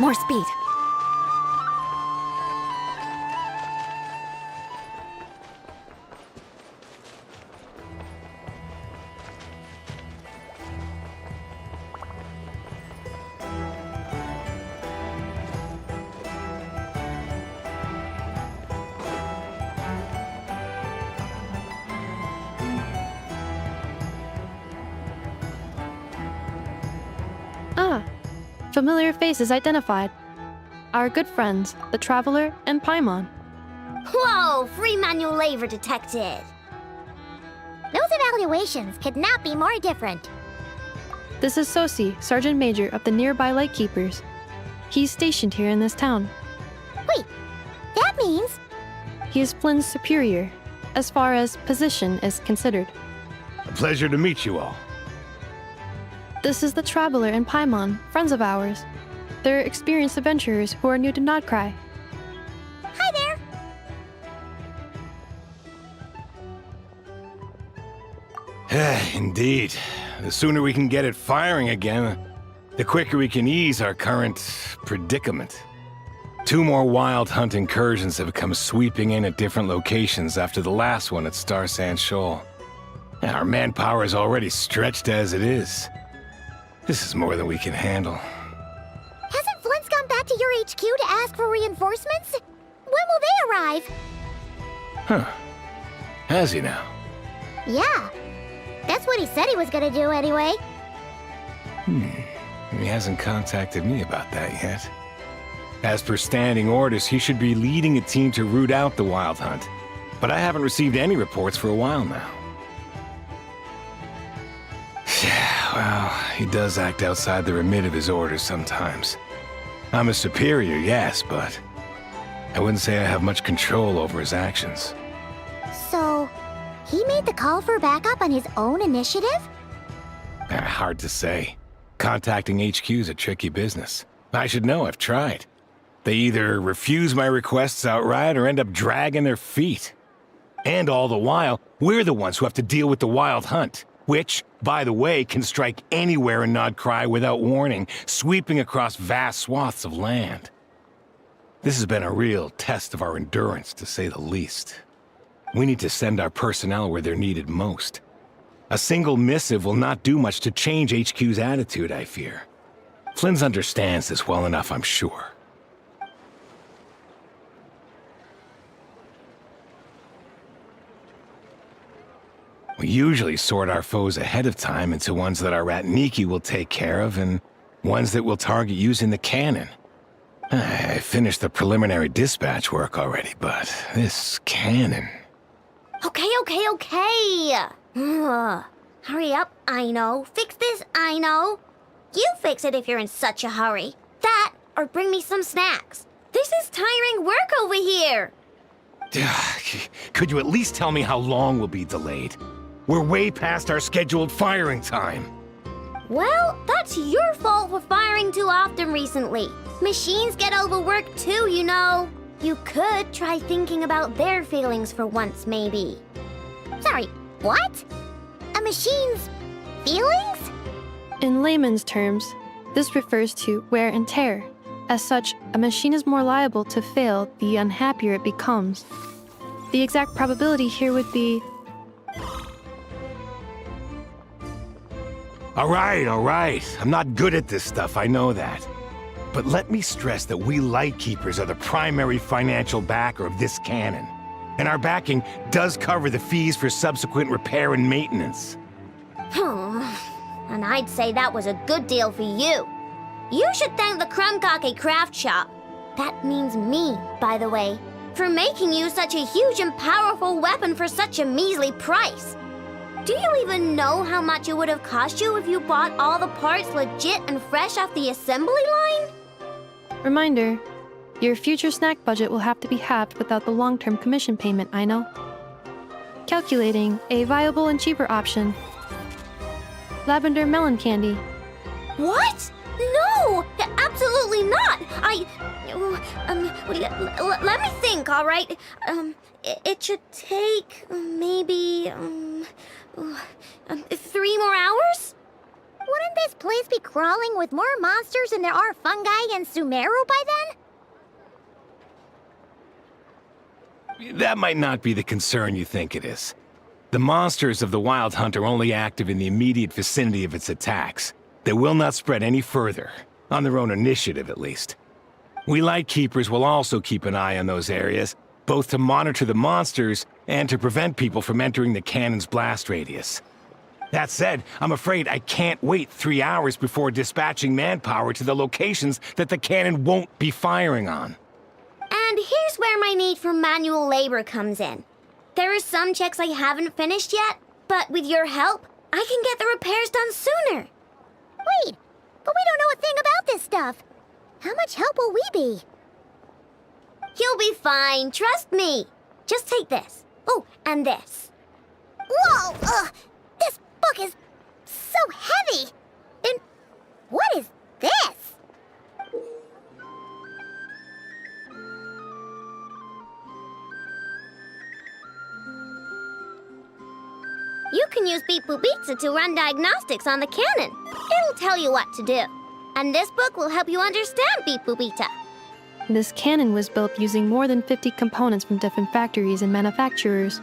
More speed. Ah, familiar faces identified. Our good friends, the Traveler and Paimon. Whoa, free manual labor detected. Those evaluations could not be more different. This is Sosi, Sergeant Major of the nearby Lightkeepers. He's stationed here in this town. Wait, that means... He is Flynn's superior, as far as position is considered. A pleasure to meet you all. This is the Traveler and Paimon, friends of ours. They're experienced adventurers who are new to Nodcry. Hi there! Indeed. The sooner we can get it firing again, the quicker we can ease our current predicament. 2 more wild hunt incursions have come sweeping in at different locations after the last one at Star Sand Shoal. And our manpower is already stretched as it is. This is more than we can handle. Hasn't Flint's gone back to your HQ to ask for reinforcements? When will they arrive? Huh. Has he now? Yeah. That's what he said he was gonna do anyway. He hasn't contacted me about that yet. As per standing orders, he should be leading a team to root out the wild hunt. But I haven't received any reports for a while now. Well, he does act outside the remit of his orders sometimes. I'm a superior, yes, but I wouldn't say I have much control over his actions. So, he made the call for backup on his own initiative? Hard to say. Contacting HQ's a tricky business. I should know, I've tried. They either refuse my requests outright or end up dragging their feet. And all the while, we're the ones who have to deal with the wild hunt. Which, by the way, can strike anywhere in Nodcry without warning, sweeping across vast swaths of land. This has been a real test of our endurance, to say the least. We need to send our personnel where they're needed most. A single missive will not do much to change HQ's attitude, I fear. Flynn's understands this well enough, I'm sure. We usually sort our foes ahead of time into ones that our Ratniki will take care of and ones that we'll target using the cannon. I finished the preliminary dispatch work already, but this cannon... Okay. Hurry up, I know. Fix this, I know. You fix it if you're in such a hurry. That, or bring me some snacks. This is tiring work over here. Could you at least tell me how long we'll be delayed? We're way past our scheduled firing time. Well, that's your fault for firing too often recently. Machines get overworked too, you know. You could try thinking about their feelings for once, maybe. Sorry, what? A machine's feelings? In layman's terms, this refers to wear and tear. As such, a machine is more liable to fail the unhappier it becomes. The exact probability here would be... All right. I'm not good at this stuff, I know that. But let me stress that we Lightkeepers are the primary financial backer of this cannon. And our backing does cover the fees for subsequent repair and maintenance. And I'd say that was a good deal for you. You should thank the Krumkake Craft Shop. That means me, by the way, for making you such a huge and powerful weapon for such a measly price. Do you even know how much it would have cost you if you bought all the parts legit and fresh off the assembly line? Reminder, your future snack budget will have to be halved without the long-term commission payment, I know. Calculating a viable and cheaper option. Lavender melon candy. What? No! Absolutely not! Let me think, all right? It should take maybe 3 more hours? Wouldn't this place just be crawling with more monsters than there are fungi in Sumeru by then? That might not be the concern you think it is. The monsters of the Wild Hunt are only active in the immediate vicinity of its attacks. They will not spread any further, on their own initiative at least. We Lightkeepers will also keep an eye on those areas, both to monitor the monsters and to prevent people from entering the cannon's blast radius. That said, I'm afraid I can't wait 3 hours before dispatching manpower to the locations that the cannon won't be firing on. And here's where my need for manual labor comes in. There are some checks I haven't finished yet, but with your help, I can get the repairs done sooner. Wait, but we don't know a thing about this stuff. How much help will we be? You'll be fine, trust me. Just take this. Oh, and this. Whoa! This book is so heavy! And what is this? You can use Beep Boop Pizza to run diagnostics on the cannon. It'll tell you what to do. And this book will help you understand Beep Boop Pizza. This cannon was built using more than 50 components from different factories and manufacturers.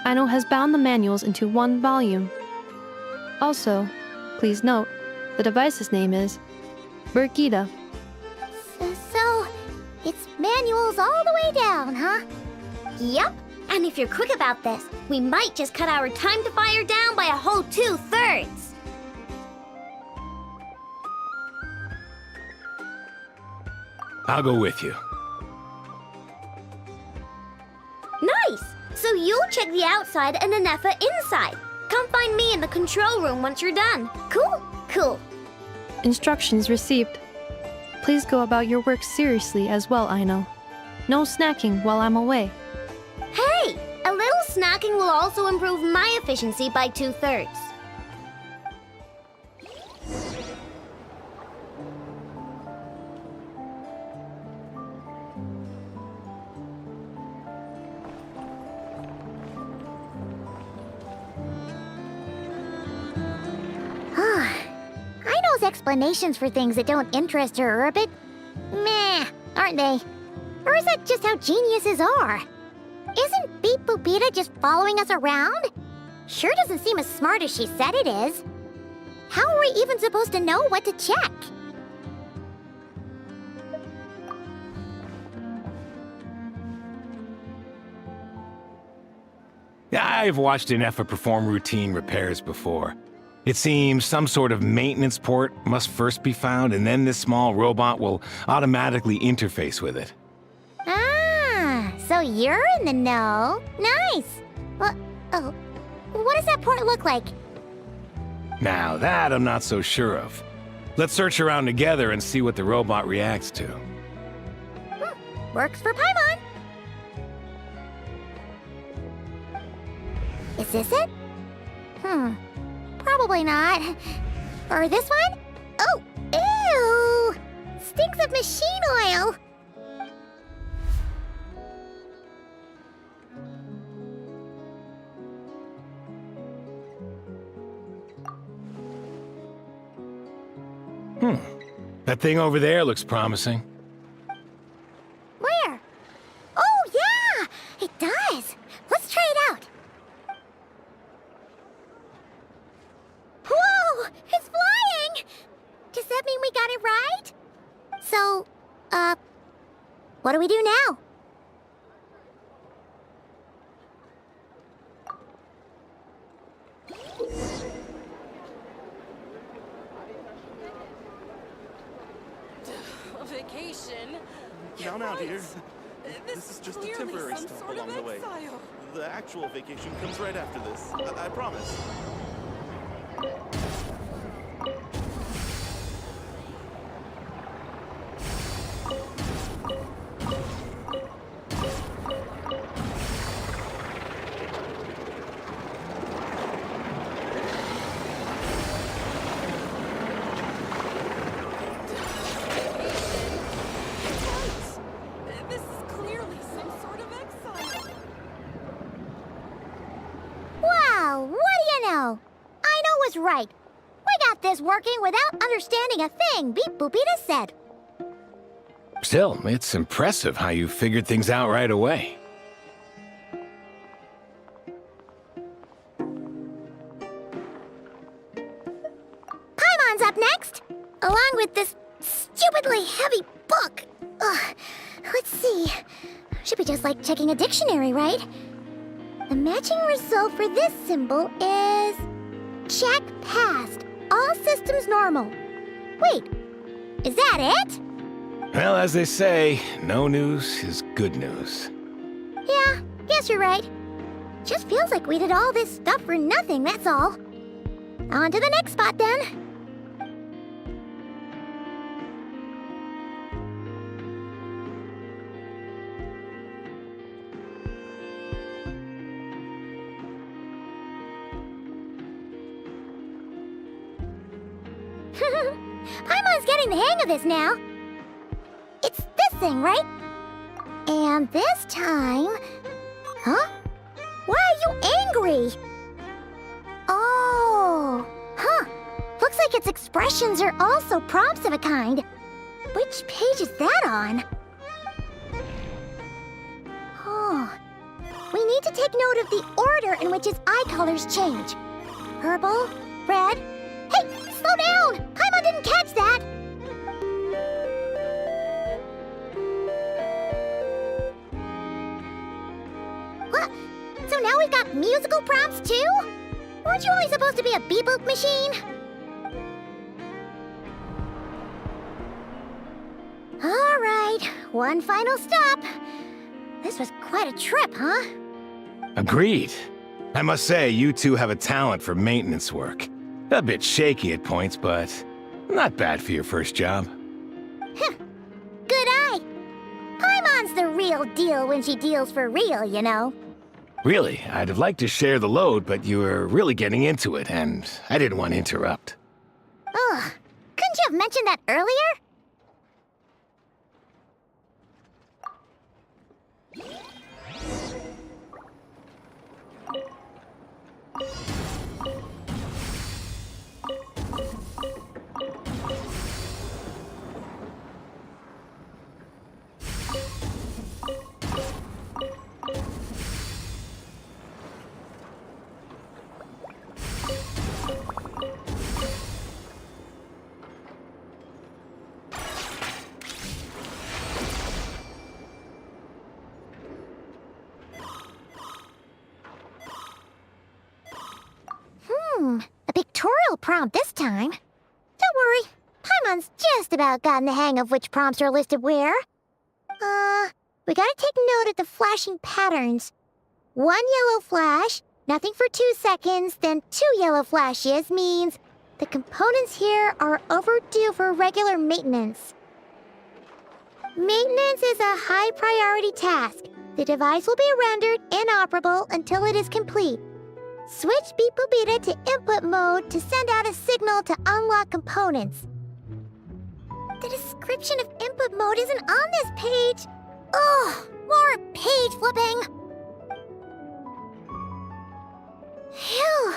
Aino has bound the manuals into one volume. Also, please note, the device's name is Burkita. So, it's manuals all the way down, huh? Yup. And if you're quick about this, we might just cut our time to fire down by a whole 2/3. I'll go with you. Nice! So you'll check the outside and Anefa inside. Come find me in the control room once you're done. Cool? Cool. Instructions received. Please go about your work seriously as well, Aino. No snacking while I'm away. Hey! A little snacking will also improve my efficiency by 2/3. Aino's explanations for things that don't interest her are a bit meh, aren't they? Or is that just how geniuses are? Isn't Beep Boopita just following us around? Sure doesn't seem as smart as she said it is. How are we even supposed to know what to check? I've watched Anefa perform routine repairs before. It seems some sort of maintenance port must first be found, and then this small robot will automatically interface with it. Ah, so you're in the know. Nice. Well, oh, what does that port look like? Now that I'm not so sure of. Let's search around together and see what the robot reacts to. Works for Paimon. Is this it? Probably not. Or this one? Oh, ew! Stinks of machine oil! That thing over there looks promising. Where? Oh, yeah! It does! Let's try it out! Whoa! It's flying! Does that mean we got it right? So, what do we do now? Vacation? Now, dear. This This is just a clearly temporary some stop sort of along the way. exile. The actual vacation comes right after this. I promise. This is clearly some sort of exile. Wow, what do you know? Aino was right. We got this working without understanding a thing Beep Boopita said. Still, it's impressive how you figured things out right away. Paimon's up next, along with this stupidly heavy book. Ugh. Let's see. Should be just like checking a dictionary, right? The matching result for this symbol is... check passed. All systems normal. Wait, is that it? Well, as they say, no news is good news. Yeah, guess you're right. Just feels like we did all this stuff for nothing, that's all. On to the next spot, then. Paimon's getting the hang of this now. It's this thing, right? And this time... Huh? Why are you angry? Oh, huh. Looks like its expressions are also prompts of a kind. Which page is that on? Oh. We need to take note of the order in which its eye colors change. Purple, red... Hey, slow down! Paimon didn't catch that! What? So now we've got musical prompts too? Weren't you only supposed to be a beep-boop machine? Alright, one final stop. This was quite a trip, huh? Agreed. I must say, you two have a talent for maintenance work. A bit shaky at points, but not bad for your first job. Good eye. Paimon's the real deal when she deals for real, you know. Really, I'd have liked to share the load, but you were really getting into it, and I didn't want to interrupt. Ugh. Couldn't you have mentioned that earlier? A pictorial prompt this time. Don't worry, Paimon's just about gotten the hang of which prompts are listed where. We gotta take note of the flashing patterns. 1 yellow flash, nothing for 2 seconds, then 2 yellow flashes means the components here are overdue for regular maintenance. Maintenance is a high priority task. The device will be rendered inoperable until it is complete. Switch Beep Boopita to input mode to send out a signal to unlock components. The description of input mode isn't on this page. Ugh, more page flipping. Phew,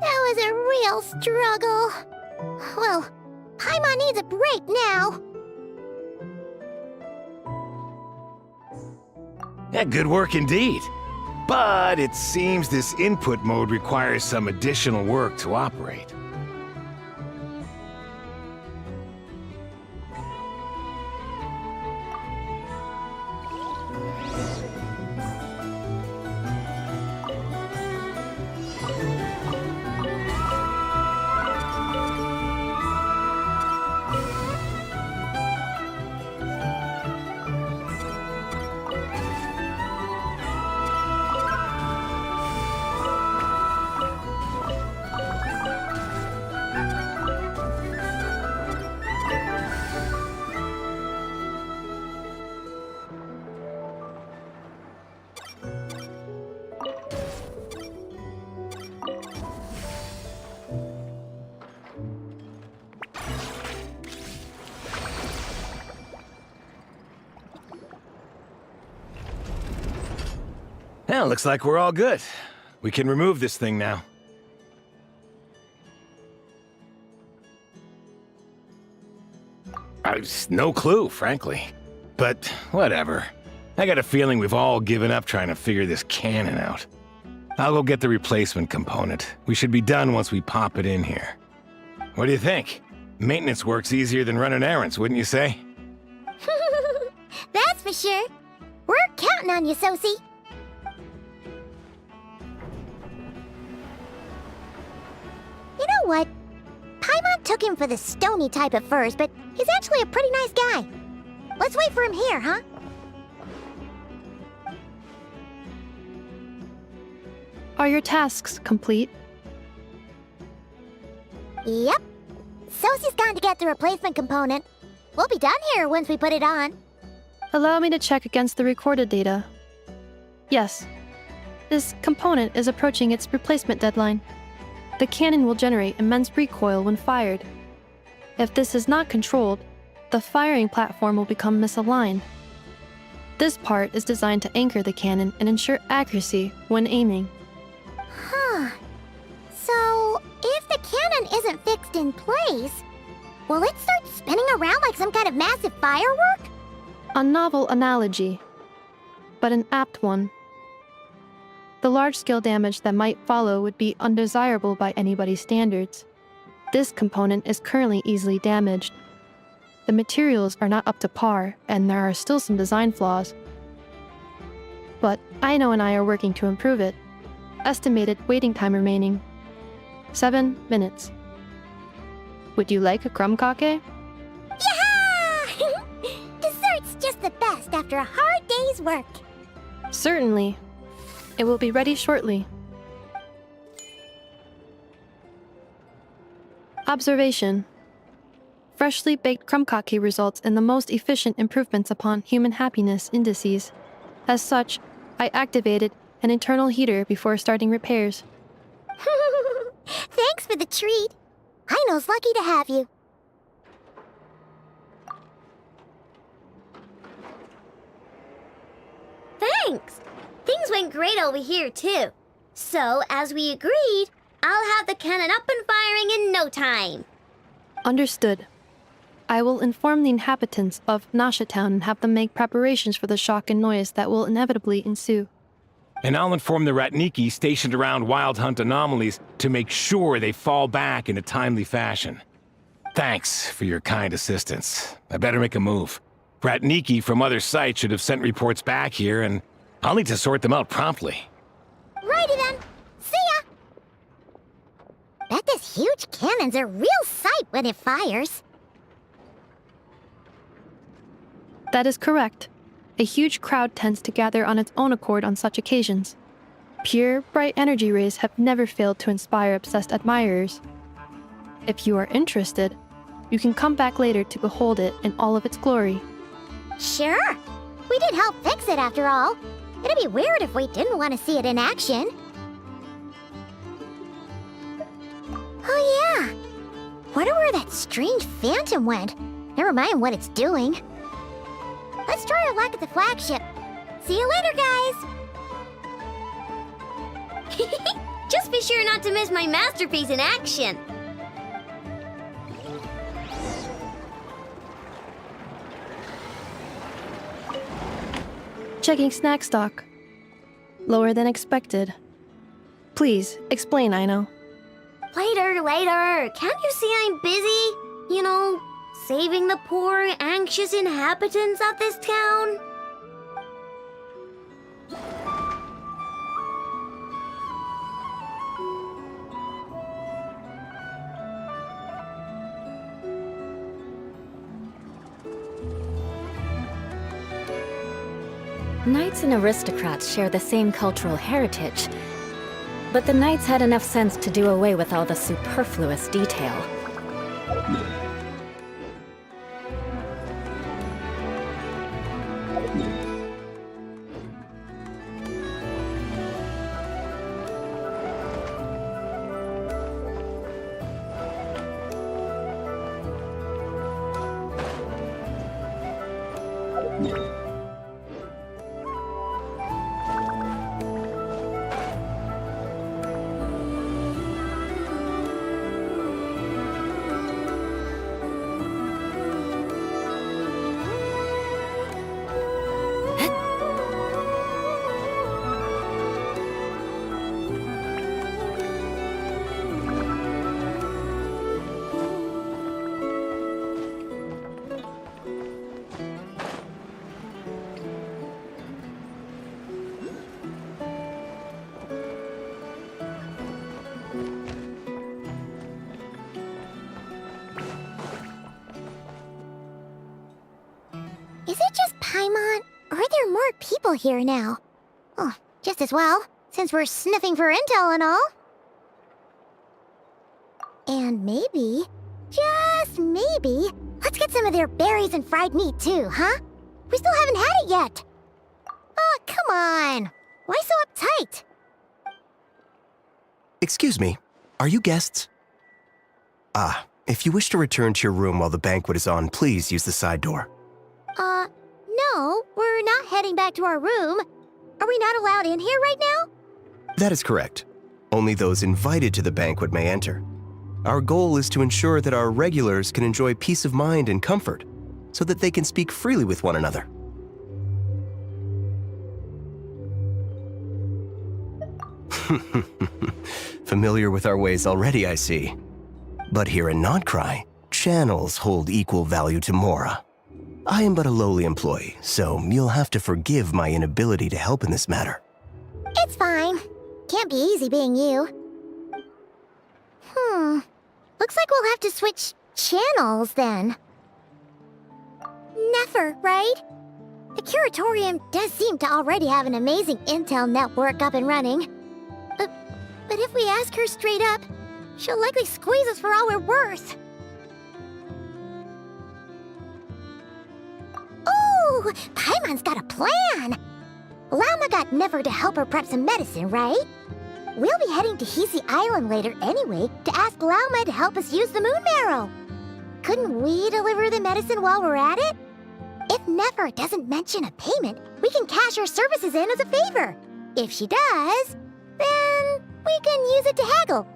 that was a real struggle. Well, Paimon needs a break now. Yeah, good work indeed. But it seems this input mode requires some additional work to operate. Well, looks like we're all good. We can remove this thing now. No clue, frankly. But whatever. I got a feeling we've all given up trying to figure this cannon out. I'll go get the replacement component. We should be done once we pop it in here. What do you think? Maintenance work's easier than running errands, wouldn't you say? That's for sure. We're counting on you, Sosie. You know what? Paimon took him for the stony type at first, but he's actually a pretty nice guy. Let's wait for him here, huh? Are your tasks complete? Yep. Sosie's gone to get the replacement component. We'll be done here once we put it on. Allow me to check against the recorded data. Yes. This component is approaching its replacement deadline. The cannon will generate immense recoil when fired. If this is not controlled, the firing platform will become misaligned. This part is designed to anchor the cannon and ensure accuracy when aiming. Huh. So, if the cannon isn't fixed in place, will it start spinning around like some kind of massive firework? A novel analogy, but an apt one. The large-scale damage that might follow would be undesirable by anybody's standards. This component is currently easily damaged. The materials are not up to par, and there are still some design flaws. But Aino and I are working to improve it. Estimated waiting time remaining: 7 minutes. Would you like a crumb cake? Yeah! Dessert's just the best after a hard day's work. Certainly. It will be ready shortly. Observation. Freshly baked crumb cake results in the most efficient improvements upon human happiness indices. As such, I activated an internal heater before starting repairs. Thanks for the treat. Aino's lucky to have you. Thanks! Things went great over here, too. So, as we agreed, I'll have the cannon up and firing in no time. Understood. I will inform the inhabitants of Nasha Town and have them make preparations for the shock and noise that will inevitably ensue. And I'll inform the Ratniki stationed around Wild Hunt anomalies to make sure they fall back in a timely fashion. Thanks for your kind assistance. I better make a move. Ratniki from other sites should have sent reports back here, and I'll need to sort them out promptly. Righty then. See ya! Bet this huge cannon's a real sight when it fires. That is correct. A huge crowd tends to gather on its own accord on such occasions. Pure, bright energy rays have never failed to inspire obsessed admirers. If you are interested, you can come back later to behold it in all of its glory. Sure. We did help fix it after all. It'd be weird if we didn't want to see it in action. Oh yeah. Wonder where that strange phantom went. Never mind what it's doing. Let's try our luck at the flagship. See you later, guys. Just be sure not to miss my masterpiece in action. Checking snack stock. Lower than expected. Please, explain, Aino. Later. Can't you see I'm busy? You know, saving the poor, anxious inhabitants of this town? Knights and aristocrats share the same cultural heritage, but the knights had enough sense to do away with all the superfluous detail. Is it just Paimon, or are there more people here now? Oh, just as well, since we're sniffing for intel and all. And maybe, just maybe, let's get some of their berries and fried meat too, huh? We still haven't had it yet. Oh, come on. Why so uptight? Excuse me, are you guests? Ah, if you wish to return to your room while the banquet is on, please use the side door. No, we're not heading back to our room. Are we not allowed in here right now? That is correct. Only those invited to the banquet may enter. Our goal is to ensure that our regulars can enjoy peace of mind and comfort, so that they can speak freely with one another. Familiar with our ways already, I see. But here in Notcry, channels hold equal value to Mora. I am but a lowly employee, so you'll have to forgive my inability to help in this matter. It's fine. Can't be easy being you. Looks like we'll have to switch channels then. Never, right? The Curatorium does seem to already have an amazing intel network up and running. But if we ask her straight up, she'll likely squeeze us for all we're worth. Ooh, Paimon's got a plan! Llama got Never to help her prep some medicine, right? We'll be heading to Hisi Island later anyway to ask Llama to help us use the moon marrow. Couldn't we deliver the medicine while we're at it? If Never doesn't mention a payment, we can cash our services in as a favor. If she does, then we can use it to haggle.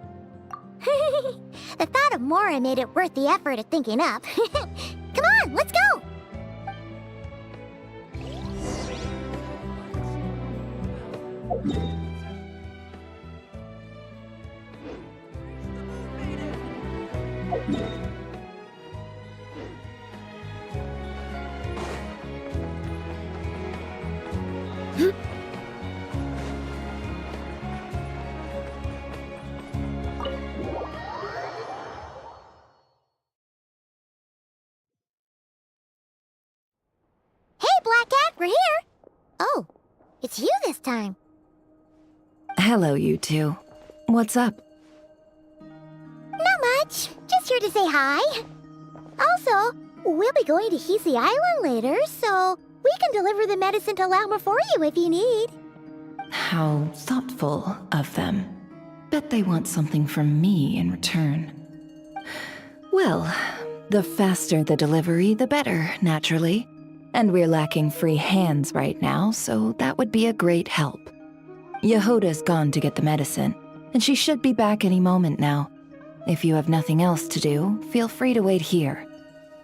The thought of Mora made it worth the effort of thinking up. Come on, let's go! Hey, Black Cat, we're here! Oh, it's you this time. Hello, you two. What's up? Not much. Just here to say hi. Also, we'll be going to Hisi Island later, so we can deliver the medicine to Llama for you if you need. How thoughtful of them. Bet they want something from me in return. Well, the faster the delivery, the better, naturally. And we're lacking free hands right now, so that would be a great help. Yehoda's gone to get the medicine, and she should be back any moment now. If you have nothing else to do, feel free to wait here.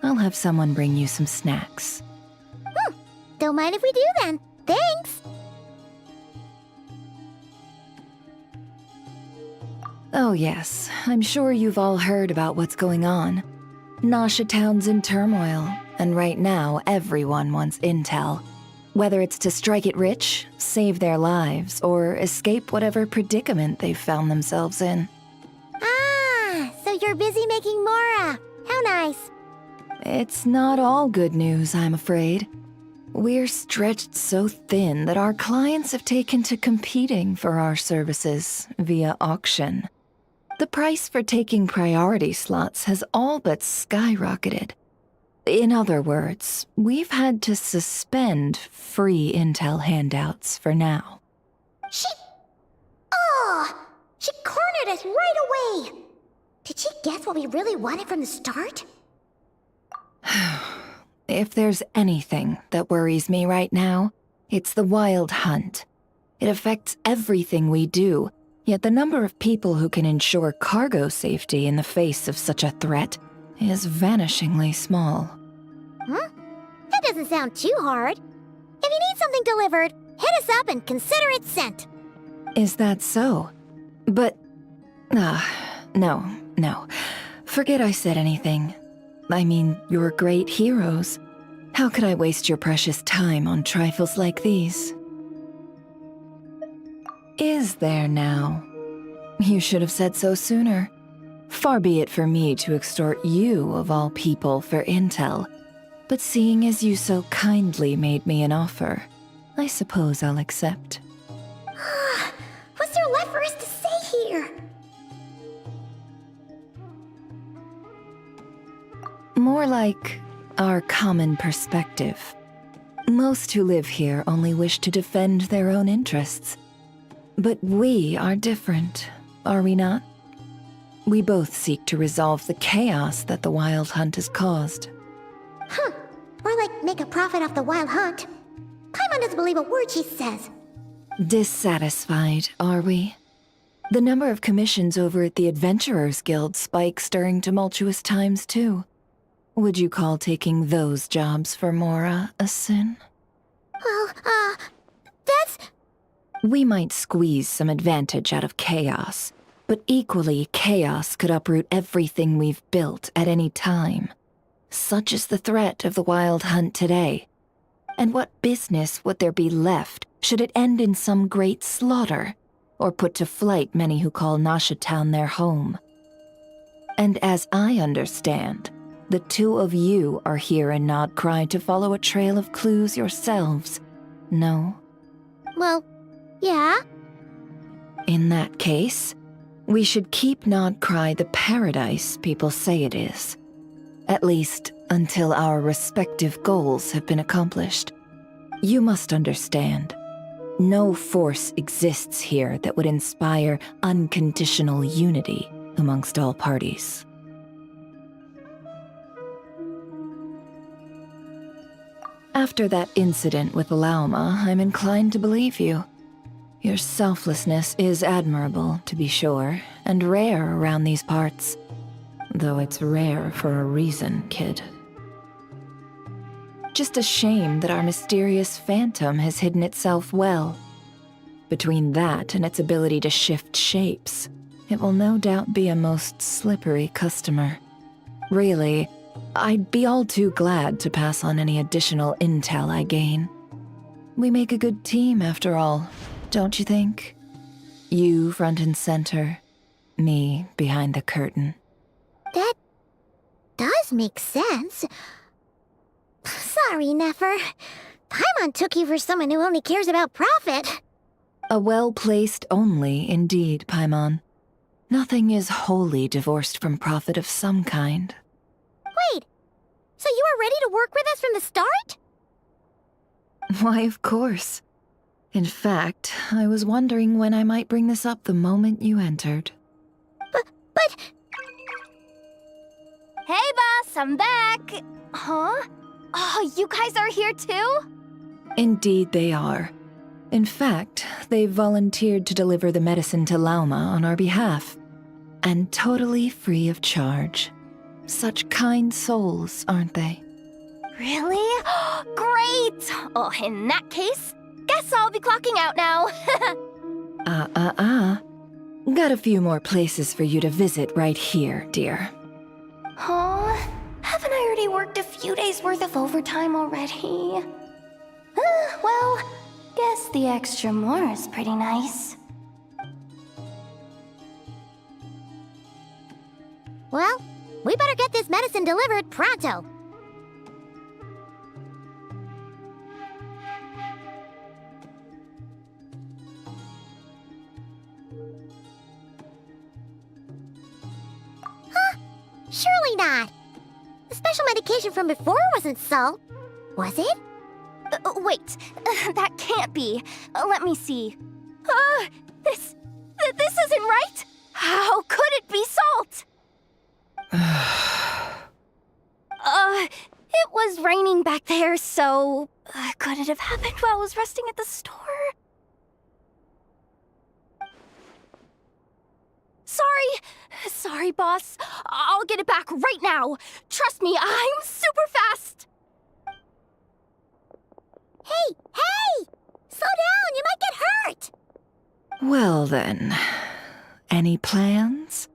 I'll have someone bring you some snacks. Don't mind if we do then. Thanks! Oh yes, I'm sure you've all heard about what's going on. Nasha Town's in turmoil, and right now everyone wants intel. Whether it's to strike it rich, save their lives, or escape whatever predicament they've found themselves in. Ah, so you're busy making Mora. How nice. It's not all good news, I'm afraid. We're stretched so thin that our clients have taken to competing for our services via auction. The price for taking priority slots has all but skyrocketed. In other words, we've had to suspend free intel handouts for now. She cornered us right away! Did she guess what we really wanted from the start? If there's anything that worries me right now, it's the wild hunt. It affects everything we do, yet the number of people who can ensure cargo safety in the face of such a threat is vanishingly small. That doesn't sound too hard. If you need something delivered, hit us up and consider it sent. Is that so? But... no. Forget I said anything. I mean, you're great heroes. How could I waste your precious time on trifles like these? Is there now? You should have said so sooner. Far be it for me to extort you, of all people, for intel. But seeing as you so kindly made me an offer, I suppose I'll accept. What's there left for us to say here? More like our common perspective. Most who live here only wish to defend their own interests. But we are different, are we not? We both seek to resolve the chaos that the Wild Hunt has caused. Huh. Or like make a profit off the Wild Hunt. Paimon doesn't believe a word she says. Dissatisfied, are we? The number of commissions over at the Adventurers Guild spikes during tumultuous times, too. Would you call taking those jobs for Mora a sin? Well, that's... We might squeeze some advantage out of chaos, but equally, chaos could uproot everything we've built at any time. Such is the threat of the Wild Hunt today. And what business would there be left should it end in some great slaughter, or put to flight many who call Nasha Town their home? And as I understand, the two of you are here in Nodcry to follow a trail of clues yourselves, no? Well, yeah. In that case, we should keep Nodcry the paradise people say it is. At least, until our respective goals have been accomplished. You must understand, no force exists here that would inspire unconditional unity amongst all parties. After that incident with Lauma, I'm inclined to believe you. Your selflessness is admirable, to be sure, and rare around these parts. Though it's rare for a reason, kid. Just a shame that our mysterious phantom has hidden itself well. Between that and its ability to shift shapes, it will no doubt be a most slippery customer. Really, I'd be all too glad to pass on any additional intel I gain. We make a good team, after all, don't you think? You front and center, me behind the curtain. That does make sense. Sorry, Nefer. Paimon took you for someone who only cares about profit. A well-placed only, indeed, Paimon. Nothing is wholly divorced from profit of some kind. Wait, so you were ready to work with us from the start? Why, of course. In fact, I was wondering when I might bring this up the moment you entered. But... Hey, boss, I'm back. Huh? Oh, you guys are here too? Indeed they are. In fact, they've volunteered to deliver the medicine to Lauma on our behalf. And totally free of charge. Such kind souls, aren't they? Really? Great! Oh, in that case, guess I'll be clocking out now. Got a few more places for you to visit right here, dear. Huh? Haven't I already worked a few days' worth of overtime already? Well, guess the extra more is pretty nice. Well, we better get this medicine delivered pronto. Huh? Surely not. The special medication from before wasn't salt, was it? Wait, that can't be. Let me see. This isn't right. How could it be salt? It was raining back there, so could it have happened while I was resting at the store? Sorry, boss. I'll get it back right now. Trust me, I'm super fast. Hey! Slow down, you might get hurt! Well then, any plans?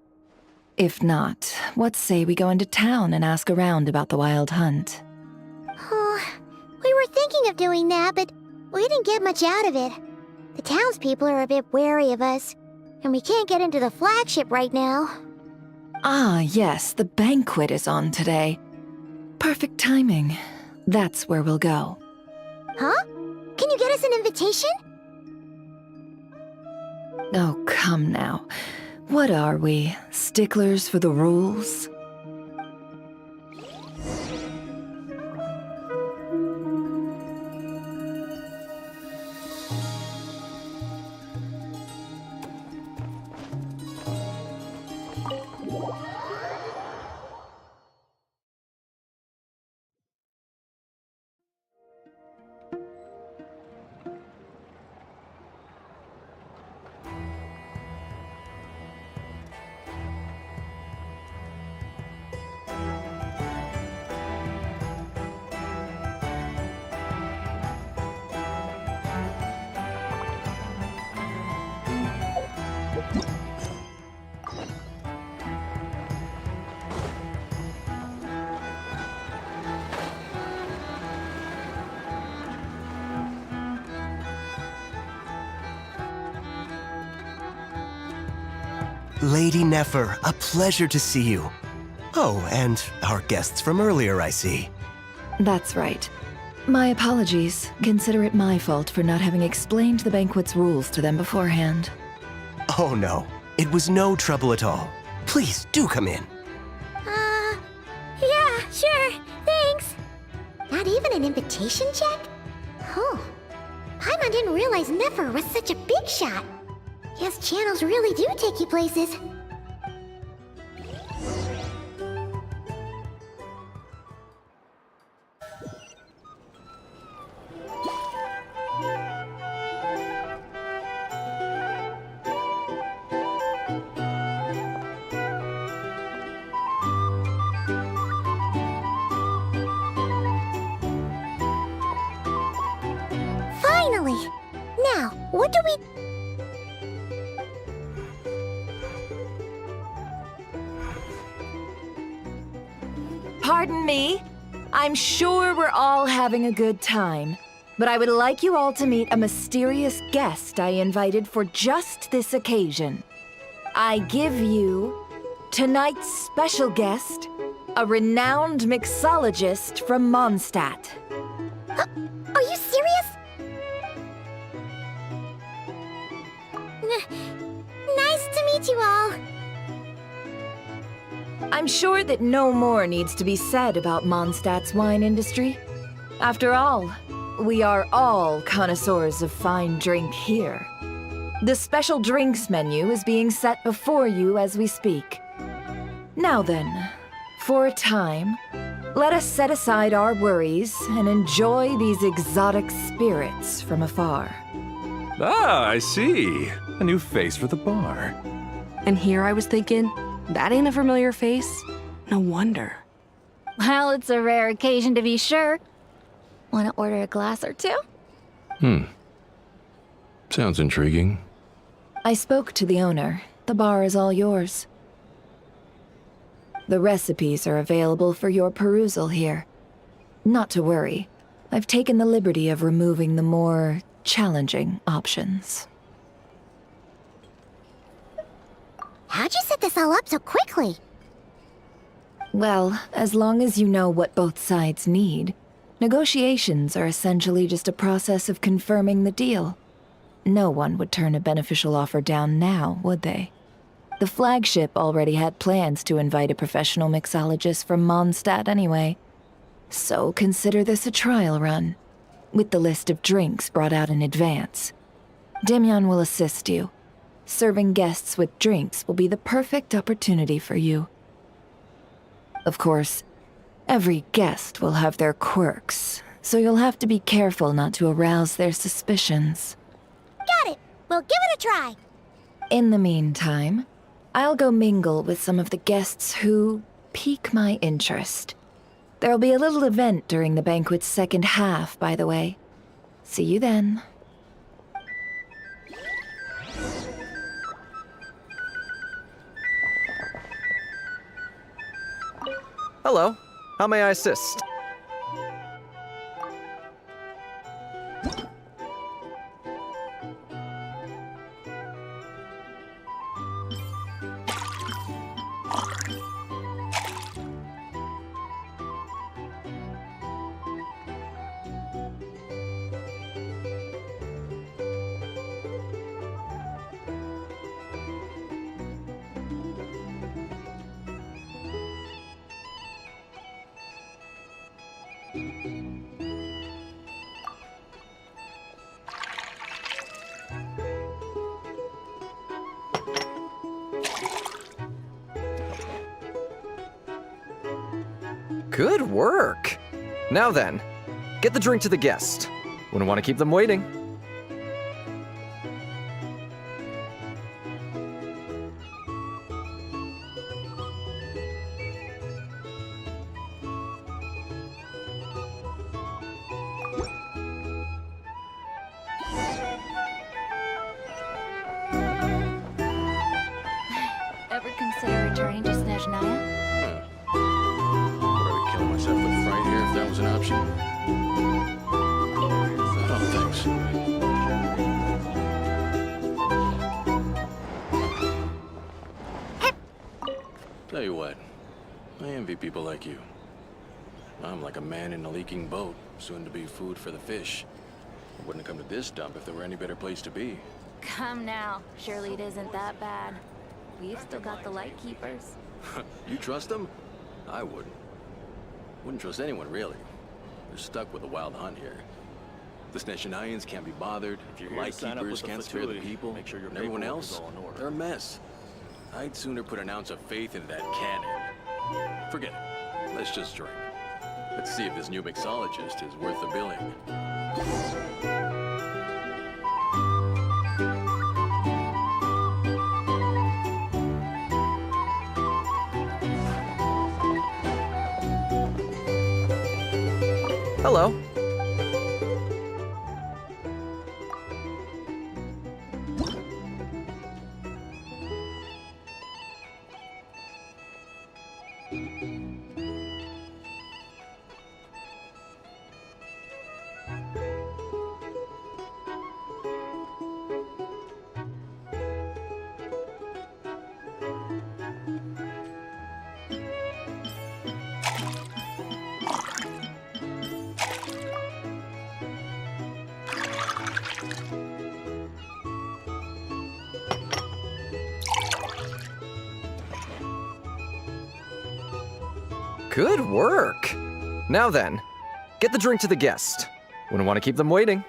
If not, what say we go into town and ask around about the Wild Hunt? We were thinking of doing that, but we didn't get much out of it. The townspeople are a bit wary of us, and we can't get into the flagship right now. Ah, yes, the banquet is on today. Perfect timing. That's where we'll go. Huh? Can you get us an invitation? Oh, come now. What are we? Sticklers for the rules? Lady Nefer, a pleasure to see you. Oh, and our guests from earlier, I see. That's right. My apologies. Consider it my fault for not having explained the banquet's rules to them beforehand. Oh no, it was no trouble at all. Please, do come in. Yeah, sure. Thanks. Not even an invitation check? Oh. Paimon didn't realize Nefer was such a big shot. Yes, channels really do take you places. Finally! Now, what do we... Pardon me. I'm sure we're all having a good time, but I would like you all to meet a mysterious guest I invited for just this occasion. I give you tonight's special guest, a renowned mixologist from Mondstadt. Are you serious? Nice to meet you all. I'm sure that no more needs to be said about Mondstadt's wine industry. After all, we are all connoisseurs of fine drink here. The special drinks menu is being set before you as we speak. Now then, for a time, let us set aside our worries and enjoy these exotic spirits from afar. Ah, I see. A new face for the bar. And here I was thinking, that ain't a familiar face. No wonder. Well, it's a rare occasion to be sure. Want to order a glass or two? Sounds intriguing. I spoke to the owner. The bar is all yours. The recipes are available for your perusal here. Not to worry. I've taken the liberty of removing the more challenging options. How'd you set this all up so quickly? Well, as long as you know what both sides need, negotiations are essentially just a process of confirming the deal. No one would turn a beneficial offer down now, would they? The flagship already had plans to invite a professional mixologist from Mondstadt anyway. So consider this a trial run, with the list of drinks brought out in advance. Demyon will assist you. Serving guests with drinks will be the perfect opportunity for you. Of course, every guest will have their quirks, so you'll have to be careful not to arouse their suspicions. Got it. We'll give it a try. In the meantime, I'll go mingle with some of the guests who pique my interest. There'll be a little event during the banquet's second half, by the way. See you then. Hello. How may I assist? Good work! Now then, get the drink to the guest. Wouldn't want to keep them waiting. Ever consider returning to Snezhnaya? Would I be killing myself with fright here if that was an option? Oh, thanks. Tell you what, I envy people like you. I'm like a man in a leaking boat, soon to be food for the fish. I wouldn't have come to this dump if there were any better place to be. Come now. Surely it isn't that bad. We've still got the light keepers. You trust them? I wouldn't. Wouldn't trust anyone, really. They're stuck with a wild hunt here. The Snezhnayans can't be bothered, the lightkeepers can't spare the people, and everyone else, they're a mess. I'd sooner put an ounce of faith in that cannon. Forget it. Let's just drink. Let's see if this new mixologist is worth the billing. Hello. Good work! Now then, get the drink to the guest. Wouldn't want to keep them waiting.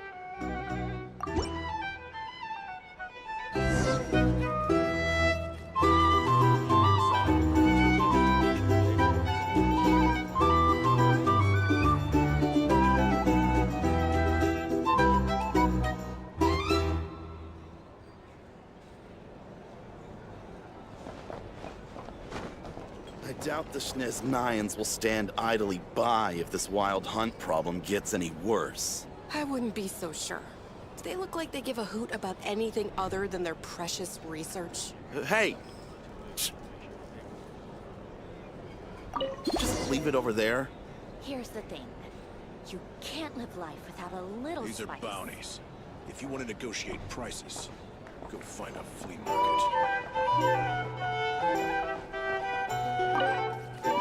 I doubt the Snezhnayans will stand idly by if this wild hunt problem gets any worse. I wouldn't be so sure. Do they look like they give a hoot about anything other than their precious research? Hey! Just leave it over there. Here's the thing. You can't live life without a little These are spice. bounties. If you want to negotiate prices, go find a flea market.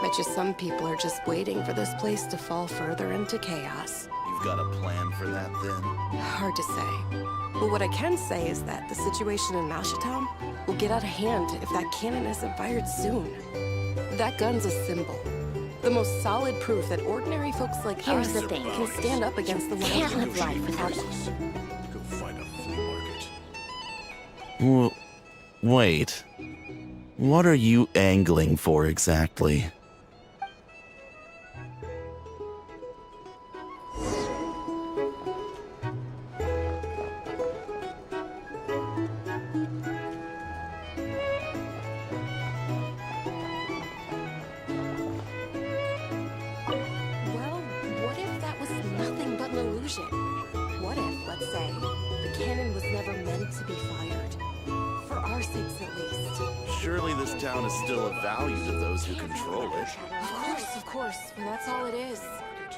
Bet you some people are just waiting for this place to fall further into chaos. You've got a plan for that, then? Hard to say. But what I can say is that the situation in Nashitown will get out of hand if that cannon isn't fired soon. That gun's a symbol. The most solid proof that ordinary folks like Here's us the thing. can stand up against the Can't wild. live life without Prices. Go find a flea market. Well, wait. What are you angling for exactly? Well, what if that was nothing but an illusion? What if, let's say, the cannon was never meant to be fired? For our sakes, at least. Surely this town is still of value to those who control it. Of course, but that's all it is.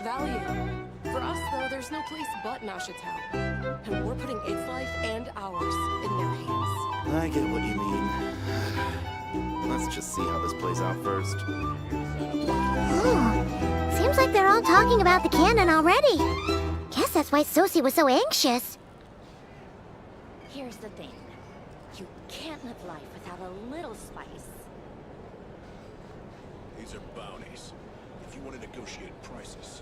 Value. For us, though, there's no place but Nashitown. And we're putting its life and ours in their hands. I get what you mean. Let's just see how this plays out first. Ooh, seems like they're all talking about the cannon already. Guess that's why Sosie was so anxious. Here's the thing. You can't live life without a little spice. These are bounties. If you want to negotiate prices,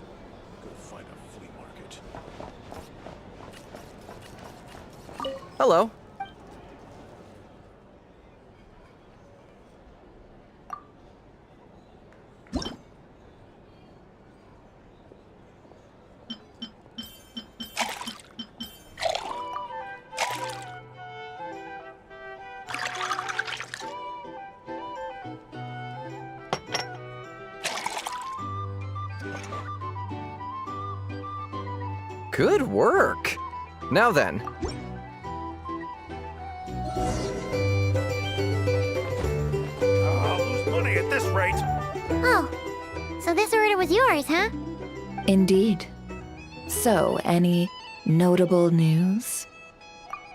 Go find a flea market. Hello. Good work. Now then, I'll lose money at this rate. Oh, so this order was yours, huh? Indeed. So, any notable news?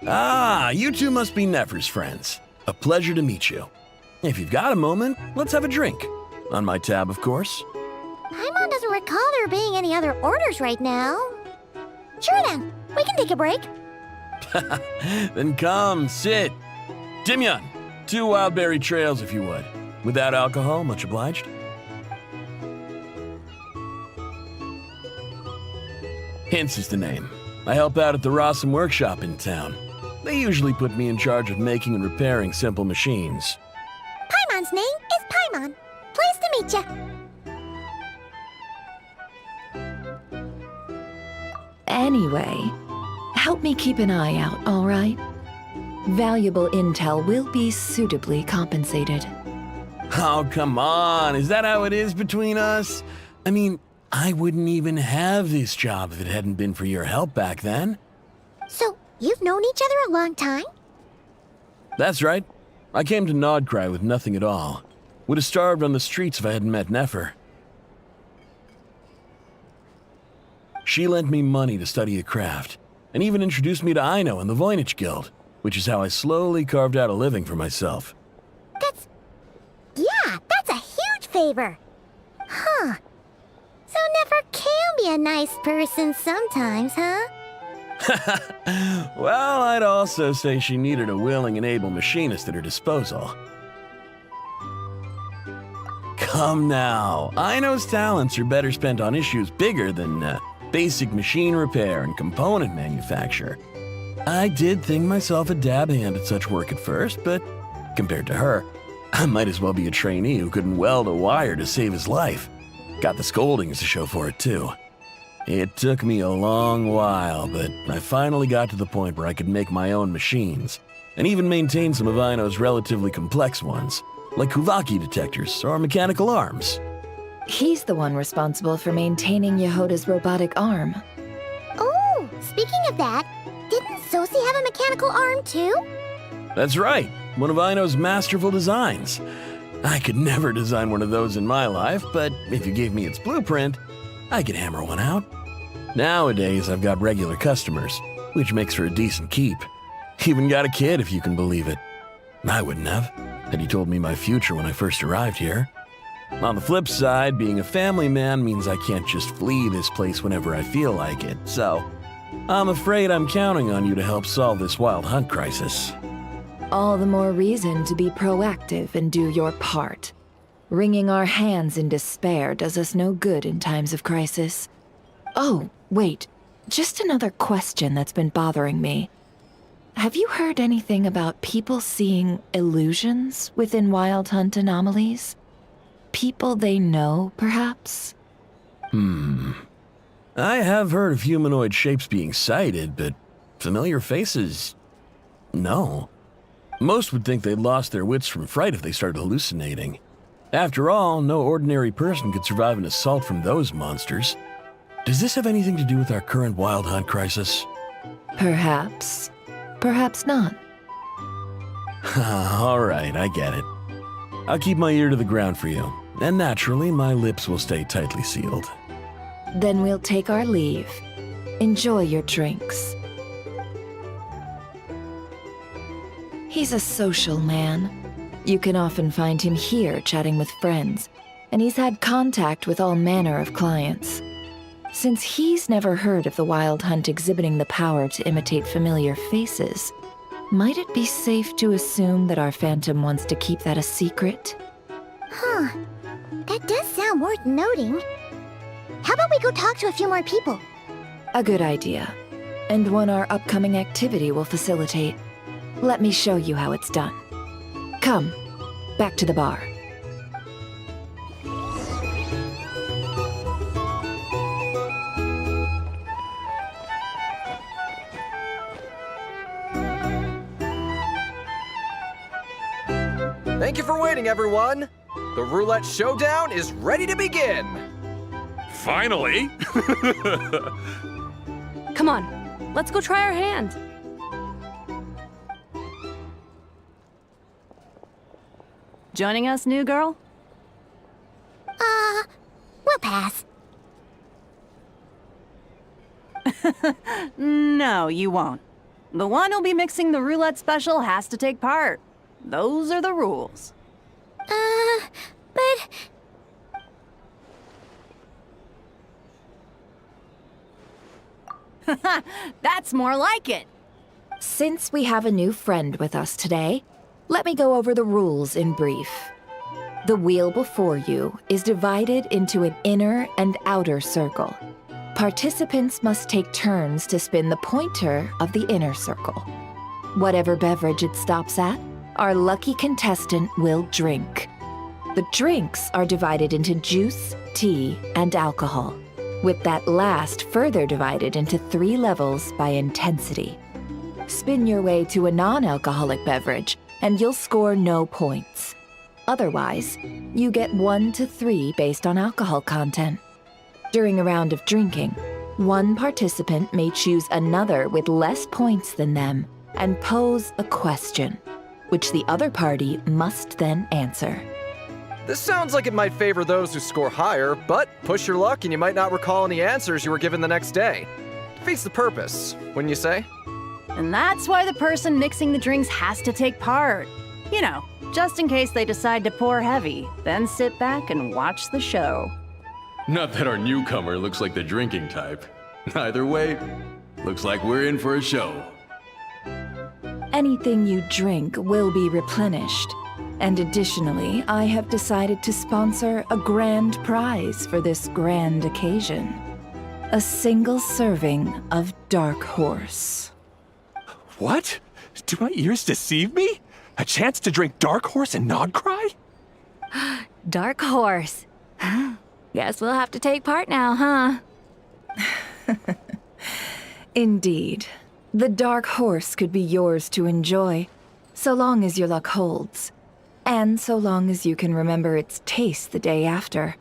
Ah, you two must be Nefer's friends. A pleasure to meet you. If you've got a moment, let's have a drink. On my tab, of course. Paimon doesn't recall there being any other orders right now. Sure then, we can take a break. Then come, sit. Timyon, 2 wildberry trails if you would. Without alcohol, much obliged. Hints is the name. I help out at the Rossum workshop in town. They usually put me in charge of making and repairing simple machines. Paimon's name is Paimon. Pleased to meet ya. Anyway, help me keep an eye out, all right? Valuable intel will be suitably compensated. Oh, come on. Is that how it is between us? I mean, I wouldn't even have this job if it hadn't been for your help back then. So, you've known each other a long time? That's right. I came to Nodcry with nothing at all. Would have starved on the streets if I hadn't met Nefer. She lent me money to study a craft, and even introduced me to Aino and the Voynich Guild, which is how I slowly carved out a living for myself. That's a huge favor. Huh. So Nefer can be a nice person sometimes, huh? Well, I'd also say she needed a willing and able machinist at her disposal. Come now, Aino's talents are better spent on issues bigger than basic machine repair and component manufacture. I did think myself a dab hand at such work at first, but compared to her, I might as well be a trainee who couldn't weld a wire to save his life. Got the scoldings to show for it, too. It took me a long while, but I finally got to the point where I could make my own machines, and even maintain some of Aino's relatively complex ones, like Kuvaki detectors or mechanical arms. He's the one responsible for maintaining Yehoda's robotic arm. Oh, speaking of that, didn't Sosi have a mechanical arm too? That's right, one of Aino's masterful designs. I could never design one of those in my life, but if you gave me its blueprint, I could hammer one out. Nowadays, I've got regular customers, which makes for a decent keep. Even got a kid, if you can believe it. I wouldn't have, had he told me my future when I first arrived here. On the flip side, being a family man means I can't just flee this place whenever I feel like it, so I'm afraid I'm counting on you to help solve this wild hunt crisis. All the more reason to be proactive and do your part. Wringing our hands in despair does us no good in times of crisis. Oh, wait. Just another question that's been bothering me. Have you heard anything about people seeing illusions within Wild Hunt anomalies? People they know, perhaps? I have heard of humanoid shapes being sighted, but familiar faces? No. Most would think they'd lost their wits from fright if they started hallucinating. After all, no ordinary person could survive an assault from those monsters. Does this have anything to do with our current Wild Hunt crisis? Perhaps. Perhaps not. All right, I get it. I'll keep my ear to the ground for you, and naturally, my lips will stay tightly sealed. Then we'll take our leave. Enjoy your drinks. He's a social man. You can often find him here chatting with friends, and he's had contact with all manner of clients. Since he's never heard of the Wild Hunt exhibiting the power to imitate familiar faces, might it be safe to assume that our Phantom wants to keep that a secret? Huh. That does sound worth noting. How about we go talk to a few more people? A good idea. And one our upcoming activity will facilitate. Let me show you how it's done. Come, back to the bar. Thank you for waiting, everyone. The roulette showdown is ready to begin. Finally! Come on, let's go try our hand. Joining us, new girl? We'll pass. No, you won't. The one who'll be mixing the roulette special has to take part. Those are the rules. But... That's more like it. Since we have a new friend with us today, let me go over the rules in brief. The wheel before you is divided into an inner and outer circle. Participants must take turns to spin the pointer of the inner circle. Whatever beverage it stops at, our lucky contestant will drink. The drinks are divided into juice, tea, and alcohol, with that last further divided into 3 levels by intensity. Spin your way to a non-alcoholic beverage, and you'll score no points. Otherwise, you get 1 to 3 based on alcohol content. During a round of drinking, one participant may choose another with less points than them and pose a question, which the other party must then answer. This sounds like it might favor those who score higher, but push your luck and you might not recall any answers you were given the next day. Defeats the purpose, wouldn't you say? And that's why the person mixing the drinks has to take part. You know, just in case they decide to pour heavy, then sit back and watch the show. Not that our newcomer looks like the drinking type. Either way, looks like we're in for a show. Anything you drink will be replenished. And additionally, I have decided to sponsor a grand prize for this grand occasion. A single serving of Dark Horse. What? Do my ears deceive me? A chance to drink Dark Horse and not cry? Dark Horse. Guess we'll have to take part now, huh? Indeed. The Dark Horse could be yours to enjoy, so long as your luck holds. And so long as you can remember its taste the day after.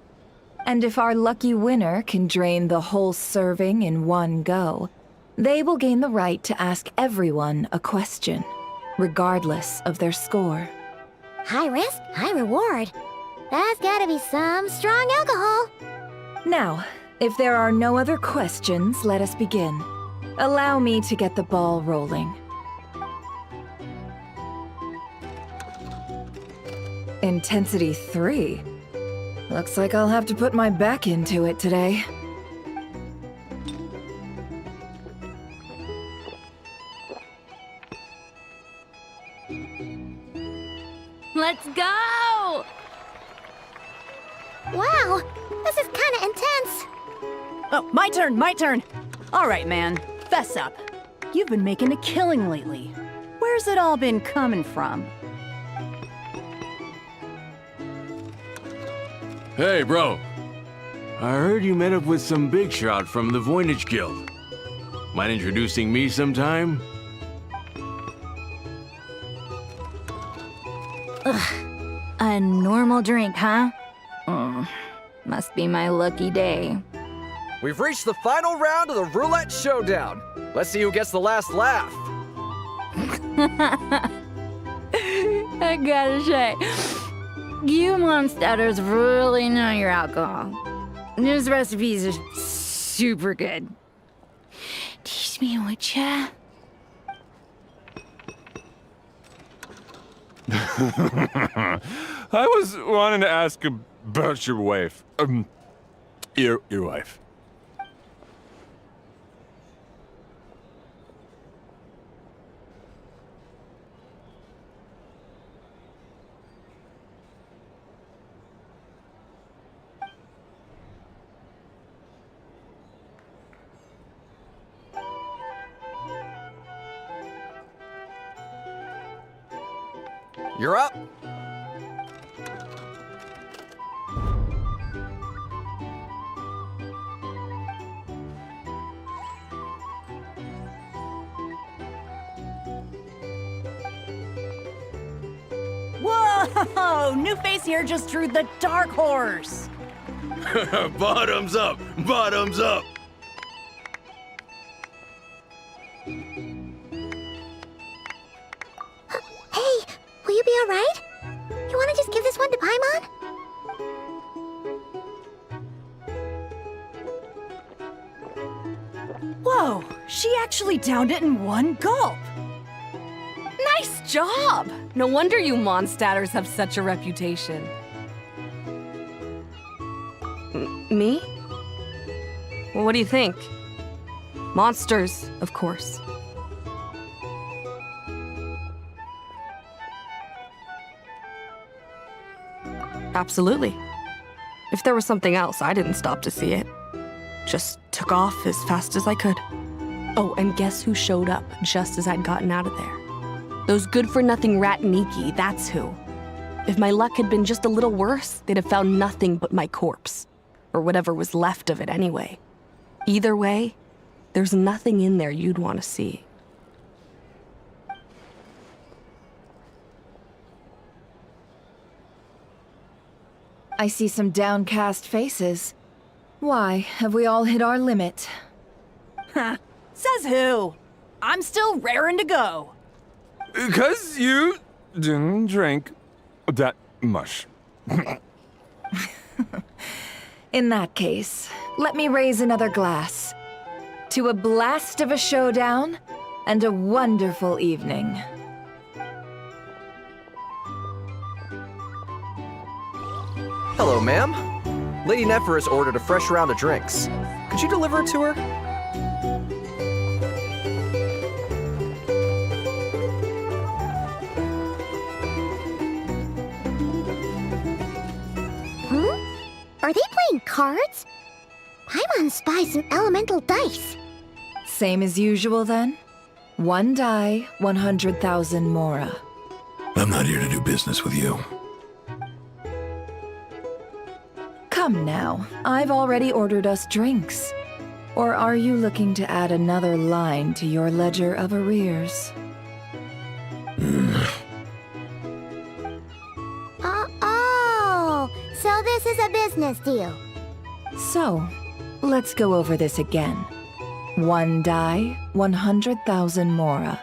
And if our lucky winner can drain the whole serving in one go, they will gain the right to ask everyone a question, regardless of their score. High risk, high reward. That's gotta be some strong alcohol. Now, if there are no other questions, let us begin. Allow me to get the ball rolling. Intensity 3. Looks like I'll have to put my back into it today. Let's go! Wow, this is kinda intense. Oh, my turn! All right, man, fess up. You've been making a killing lately. Where's it all been coming from? Hey, bro. I heard you met up with some big shot from the Voynich Guild. Mind introducing me sometime? A normal drink, huh? Must be my lucky day. We've reached the final round of the roulette showdown. Let's see who gets the last laugh. I gotta say, you Mondstatters really know your alcohol. This recipes are super good. Teach me, would ya? I was wanting to ask about your wife. Your wife. you're up. Whoa! New face here just drew the Dark Horse. Bottoms up! Bottoms up! Hey, will you be alright? You wanna just give this one to Paimon? Whoa, she actually downed it in one gulp. Nice job! No wonder you Mondstatters have such a reputation. Me? Well, what do you think? Monsters, of course. Absolutely. If there was something else, I didn't stop to see it. Just took off as fast as I could. Oh, and guess who showed up just as I'd gotten out of there? Those good-for-nothing rat Niki, that's who. If my luck had been just a little worse, they'd have found nothing but my corpse. Or whatever was left of it anyway. Either way, there's nothing in there you'd want to see. I see some downcast faces. Why, have we all hit our limit? Ha! Says who? I'm still raring to go. 'Cause you didn't drink that much. In that case, let me raise another glass. To a blast of a showdown and a wonderful evening. Hello, ma'am. Lady Nephris ordered a fresh round of drinks. Could you deliver it to her? Are they playing cards? Paimon spies some elemental dice. Same as usual then? One die, 100,000 mora. I'm not here to do business with you. Come now, I've already ordered us drinks. Or are you looking to add another line to your ledger of arrears? Oh, so this is a business deal. So, let's go over this again. One die, 100,000 mora.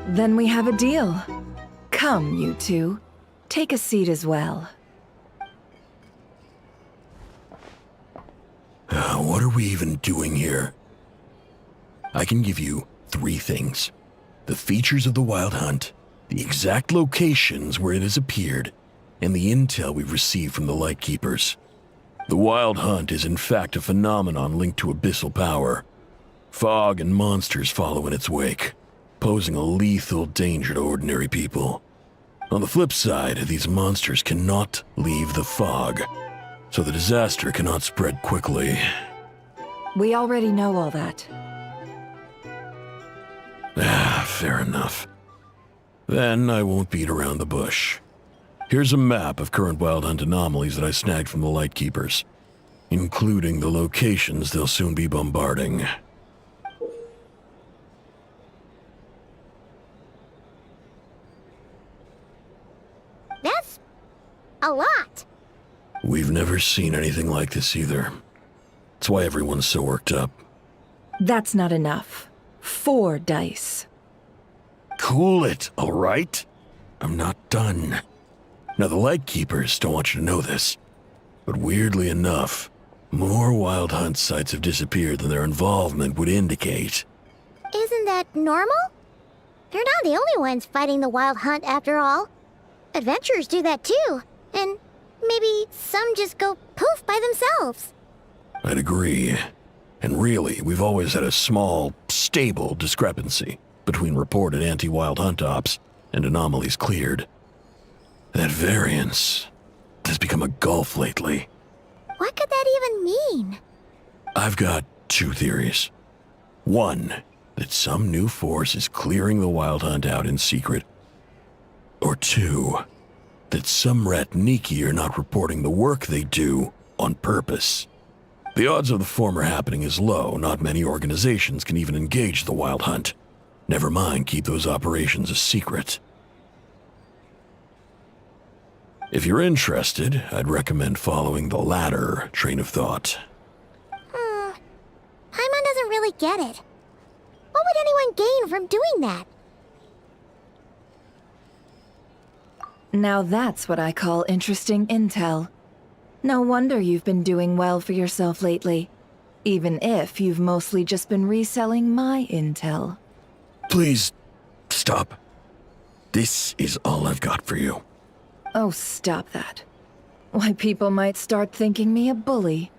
Then we have a deal. Come, you two. Take a seat as well. What are we even doing here? I can give you 3 things. The features of the Wild Hunt, the exact locations where it has appeared, and the intel we've received from the Lightkeepers. The Wild Hunt is in fact a phenomenon linked to abyssal power. Fog and monsters follow in its wake, posing a lethal danger to ordinary people. On the flip side, these monsters cannot leave the fog, so the disaster cannot spread quickly. We already know all that. Fair enough. Then I won't beat around the bush. Here's a map of current Wild Hunt anomalies that I snagged from the Lightkeepers, including the locations they'll soon be bombarding. That's a lot. We've never seen anything like this either. That's why everyone's so worked up. That's not enough. 4 dice. Cool it, all right? I'm not done. Now, the Lightkeepers don't want you to know this, but weirdly enough, more Wild Hunt sites have disappeared than their involvement would indicate. Isn't that normal? They're not the only ones fighting the Wild Hunt after all. Adventurers do that too, and maybe some just go poof by themselves. I'd agree. And really, we've always had a small, stable discrepancy between reported anti-Wild Hunt ops and anomalies cleared. That variance has become a gulf lately. What could that even mean? I've got two theories. One, that some new force is clearing the Wild Hunt out in secret. Or two, that some Ratniki are not reporting the work they do on purpose. The odds of the former happening is low. Not many organizations can even engage the Wild Hunt. Never mind keep those operations a secret. If you're interested, I'd recommend following the latter train of thought. Paimon doesn't really get it. What would anyone gain from doing that? Now that's what I call interesting intel. No wonder you've been doing well for yourself lately. Even if you've mostly just been reselling my intel. Please, stop. This is all I've got for you. Oh, stop that. Why, people might start thinking me a bully.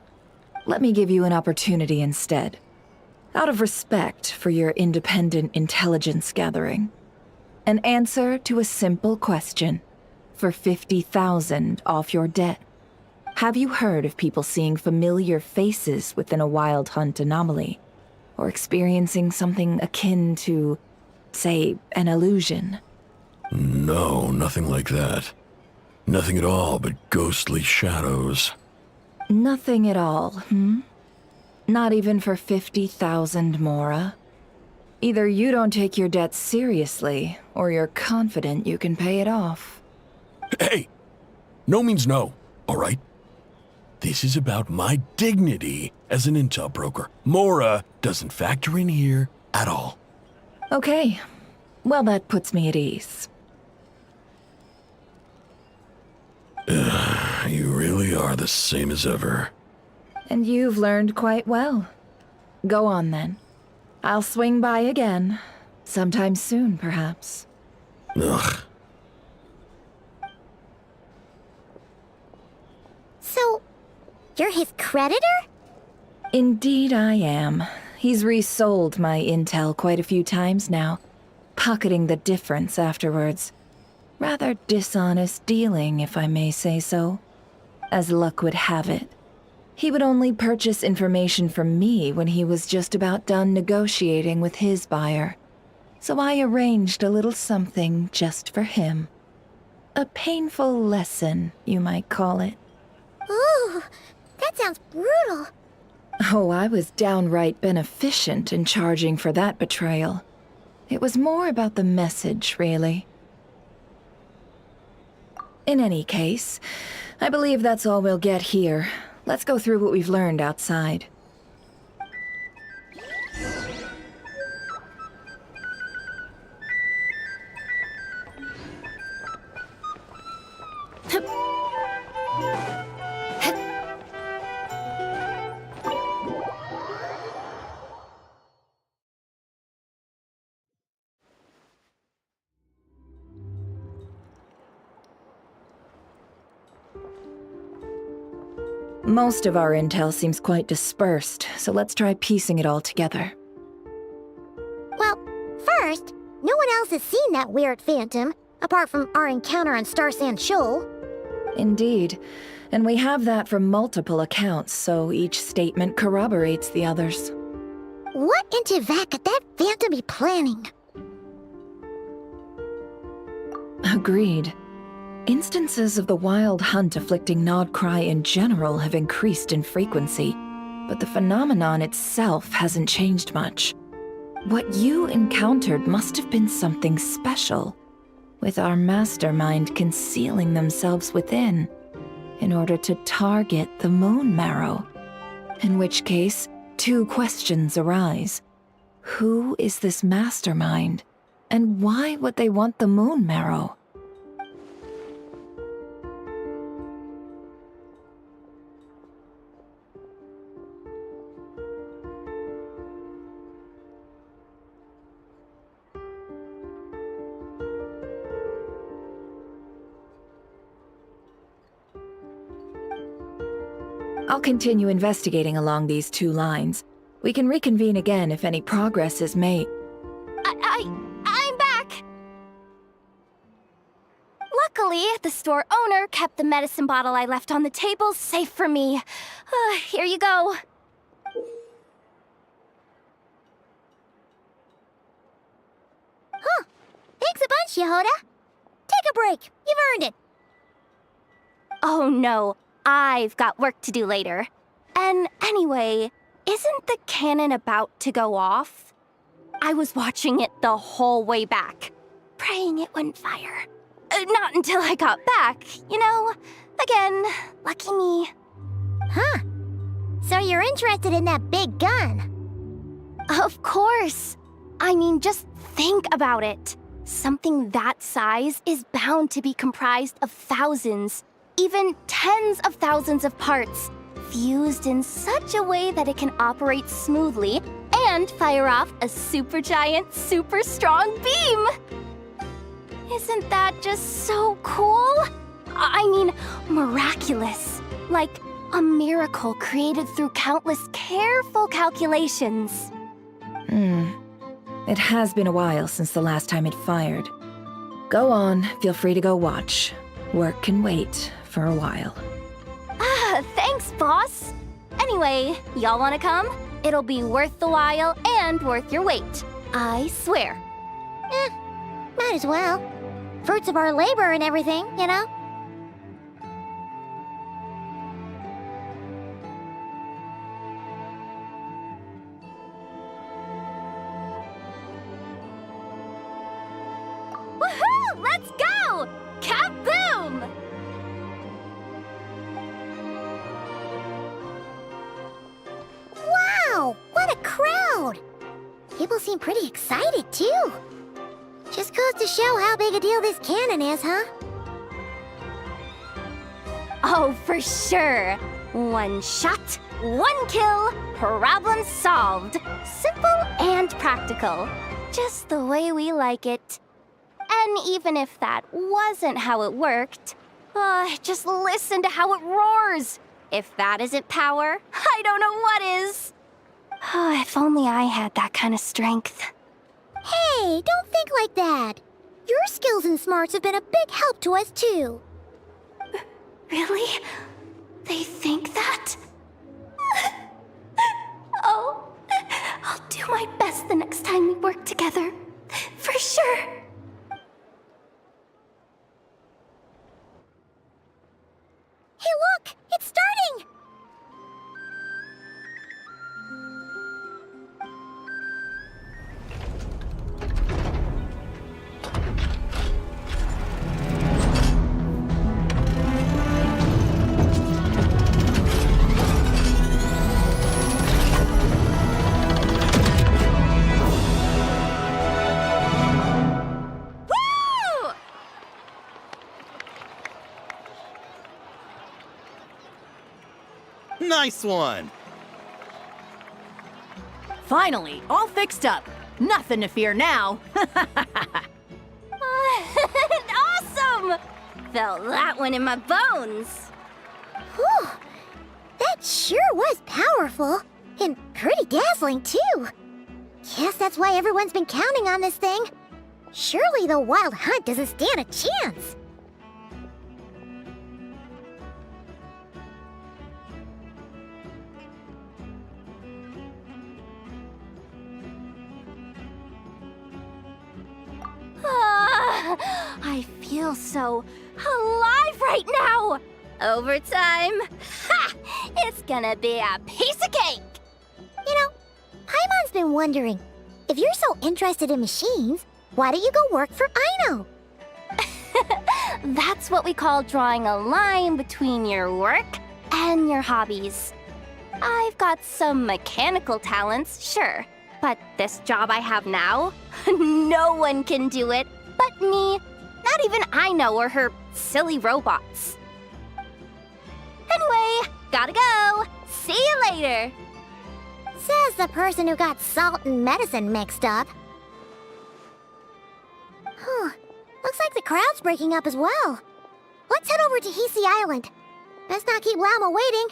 Let me give you an opportunity instead. Out of respect for your independent intelligence gathering. An answer to a simple question. For 50,000 off your debt. Have you heard of people seeing familiar faces within a Wild Hunt anomaly? Or experiencing something akin to, say, an illusion? No, nothing like that. Nothing at all but ghostly shadows. Nothing at all, Not even for 50,000 Mora? Either you don't take your debt seriously, or you're confident you can pay it off. Hey! No means no, all right? This is about my dignity as an intel broker. Mora doesn't factor in here at all. Okay. Well, that puts me at ease. You really are the same as ever. And you've learned quite well. Go on, then. I'll swing by again. Sometime soon, perhaps. Ugh. So, you're his creditor? Indeed I am. He's resold my intel quite a few times now, pocketing the difference afterwards. Rather dishonest dealing, if I may say so. As luck would have it, he would only purchase information from me when he was just about done negotiating with his buyer. So I arranged a little something just for him. A painful lesson, you might call it. Ooh, that sounds brutal. Oh, I was downright beneficent in charging for that betrayal. It was more about the message, really. In any case, I believe that's all we'll get here. Let's go through what we've learned outside. Most of our intel seems quite dispersed, so let's try piecing it all together. Well, first, no one else has seen that weird phantom, apart from our encounter on Star Sand Shoal. Indeed, and we have that from multiple accounts, so each statement corroborates the others. What in Teyvat could that phantom be planning? Agreed. Instances of the Wild Hunt afflicting Nodcry in general have increased in frequency, but the phenomenon itself hasn't changed much. What you encountered must have been something special, with our mastermind concealing themselves within, in order to target the Moon Marrow. In which case, two questions arise. Who is this mastermind, and why would they want the Moon Marrow? I'll continue investigating along these two lines. We can reconvene again if any progress is made. I'm back! Luckily, The store owner kept the medicine bottle I left on the table safe for me. Here you go. Huh. Thanks a bunch, Yehoda. Take a break. You've earned it. Oh no, I've got work to do later. And anyway, isn't the cannon about to go off? I was watching it the whole way back, praying it wouldn't fire. Not until I got back, you know? Again, lucky me. Huh. So you're interested in that big gun? Of course. I mean, just think about it. Something that size is bound to be comprised of thousands, even tens of thousands of parts, fused in such a way that it can operate smoothly and fire off a supergiant, super strong beam. Isn't that just so cool? I mean, miraculous. Like a miracle created through countless careful calculations. It has been a while since the last time it fired. Go on, feel free to go watch. Work can wait for a while. Thanks, boss. Anyway, y'all wanna come? It'll be worth the while and worth your wait. I swear. Might as well. Fruits of our labor and everything, you know? Woohoo! Let's go! Kaboom! Wow! What a crowd! People seem pretty excited, too. Just goes to show how big a deal this cannon is, huh? Oh, for sure. One shot, one kill, problem solved. Simple and practical. Just the way we like it. And even if that wasn't how it worked, just listen to how it roars. If that isn't power, I don't know what is. If only I had that kind of strength. Hey, don't think like that. Your skills and smarts have been a big help to us, too. Really? They think that? Oh, I'll do my best the next time we work together. For sure. Hey, look! It's starting! Nice one! Finally, all fixed up. Nothing to fear now. Awesome! Felt that one in my bones. Whew! That sure was powerful. And pretty dazzling, too. Guess that's why everyone's been counting on this thing. Surely the Wild Hunt doesn't stand a chance. I feel so alive right now! Overtime? Ha! It's gonna be a piece of cake! You know, Paimon's been wondering, if you're so interested in machines, why don't you go work for Aino? That's what we call drawing a line between your work and your hobbies. I've got some mechanical talents, sure, but this job I have now, no one can do it but me. Not even Aino or her silly robots. Anyway, gotta go. See you later. Says the person who got salt and medicine mixed up. Huh. Looks like the crowd's breaking up as well. Let's head over to Hisi Island. Best not keep Llama waiting.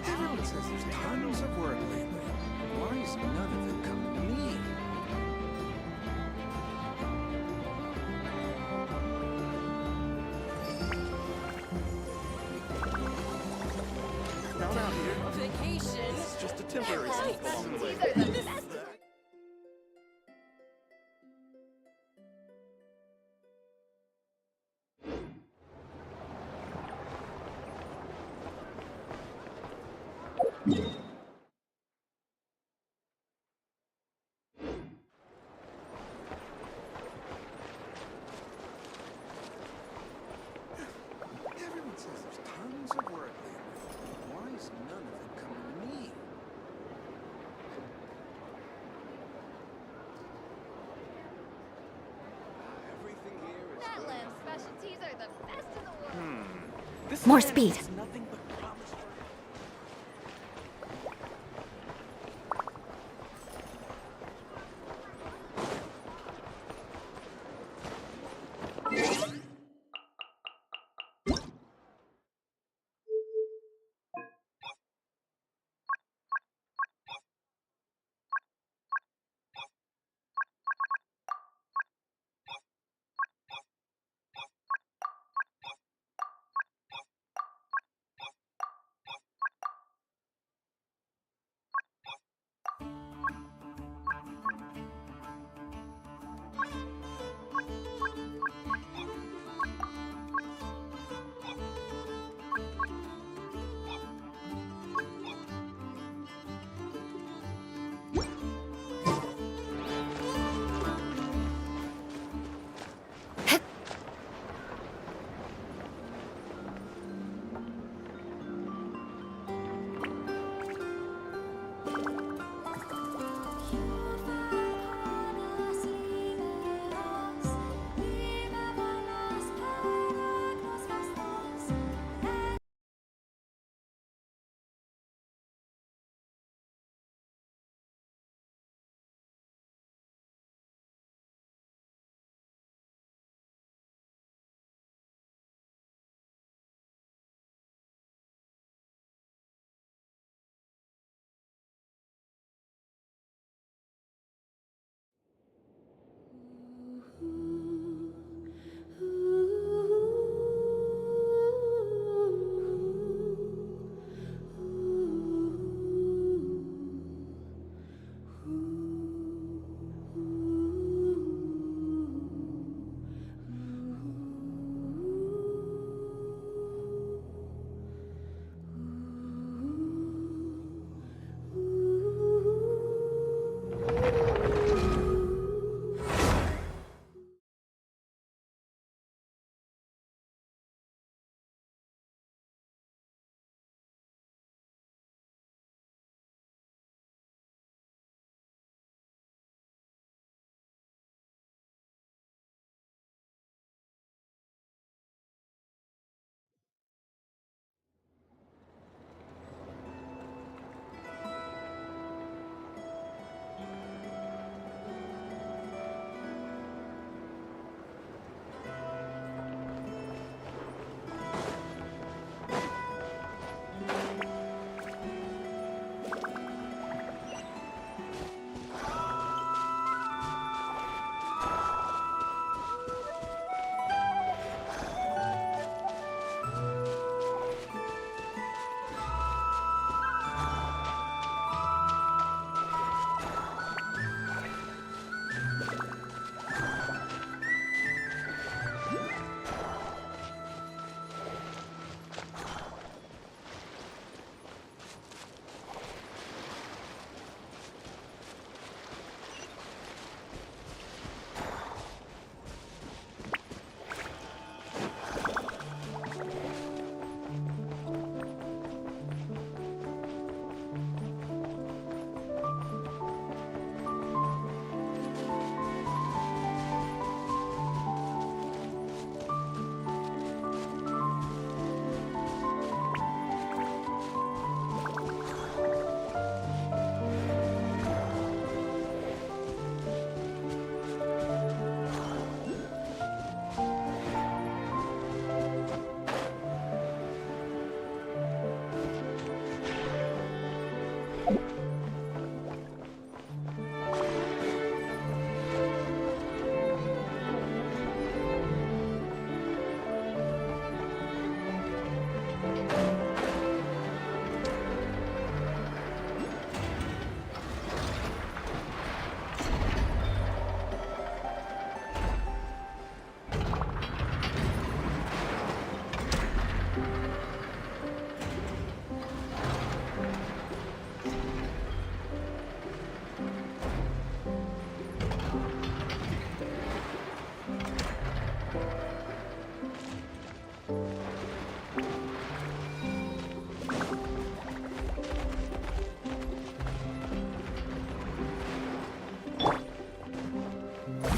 Everyone says there's Temporary sleep along the way. Everyone says there's tons of work there. Why is none of it coming to me? Everything here is That lamb specialties are the best in the world. This More land speed. is nothing but promise.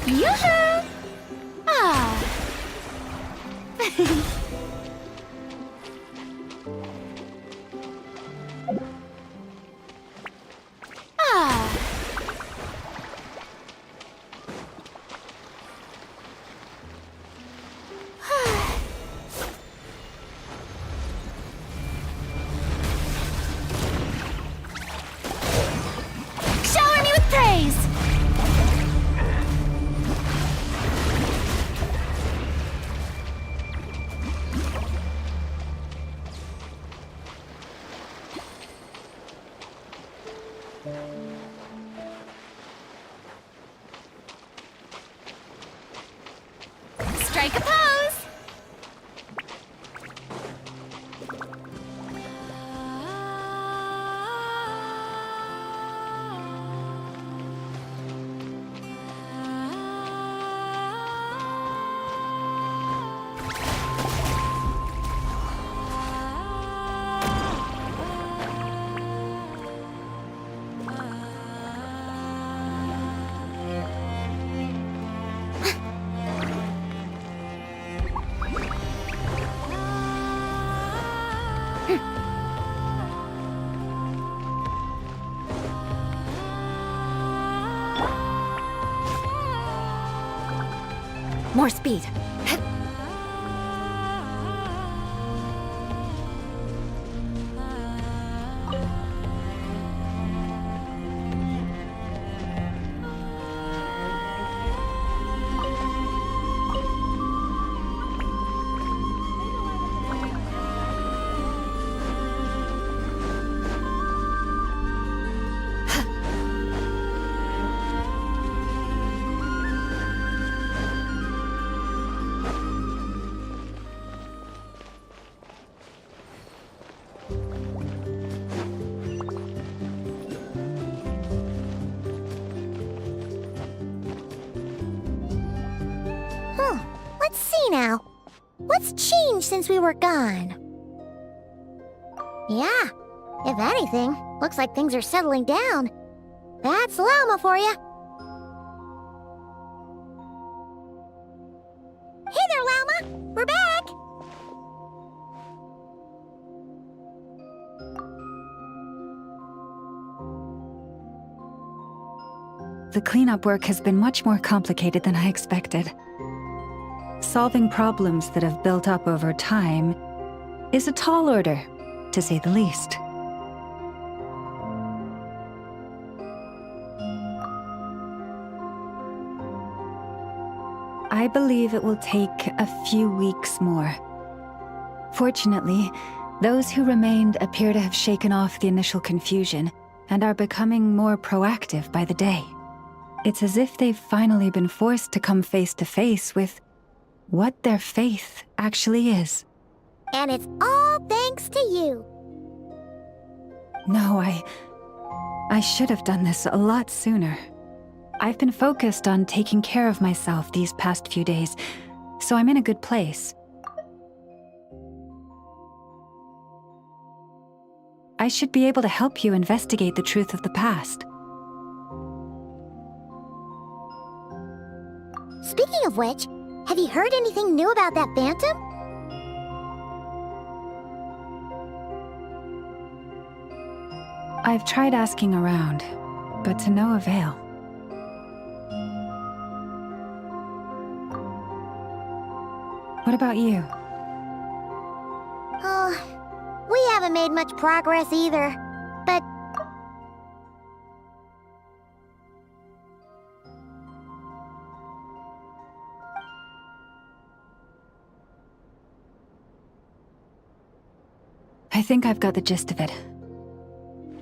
Yoo-hoo! Ah. Ah. Shower me with praise! Strike a pose! More speed. Let's see now. What's changed since we were gone? Yeah, if anything, looks like things are settling down. That's Llama for you. Hey there, Llama! We're back! The cleanup work has been much more complicated than I expected. Solving problems that have built up over time is a tall order, to say the least. I believe it will take a few weeks more. Fortunately, those who remained appear to have shaken off the initial confusion and are becoming more proactive by the day. It's as if they've finally been forced to come face to face with what their faith actually is. And it's all thanks to you. No, I should have done this a lot sooner. I've been focused on taking care of myself these past few days, so I'm in a good place. I should be able to help you investigate the truth of the past. Speaking of which, have you heard anything new about that phantom? I've tried asking around, but to no avail. What about you? Oh, we haven't made much progress either. But I think I've got the gist of it.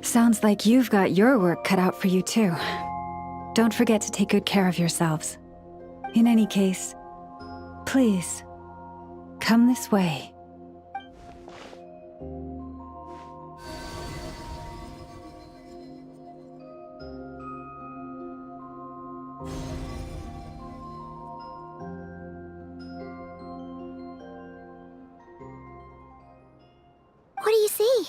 Sounds like you've got your work cut out for you too. Don't forget to take good care of yourselves. In any case, please, come this way. what do you see?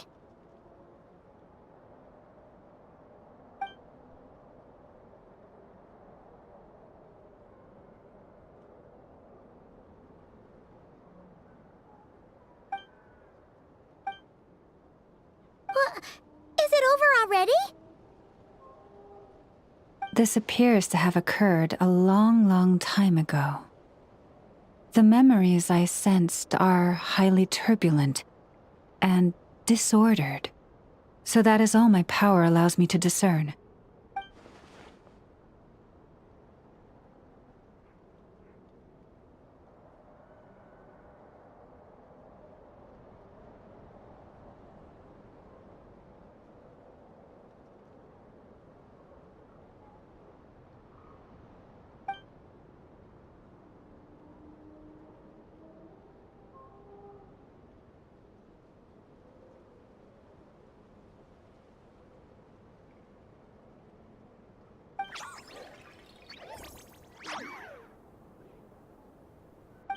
already? This appears to have occurred a long, long time ago. The memories I sensed are highly turbulent and disordered, so that is all my power allows me to discern.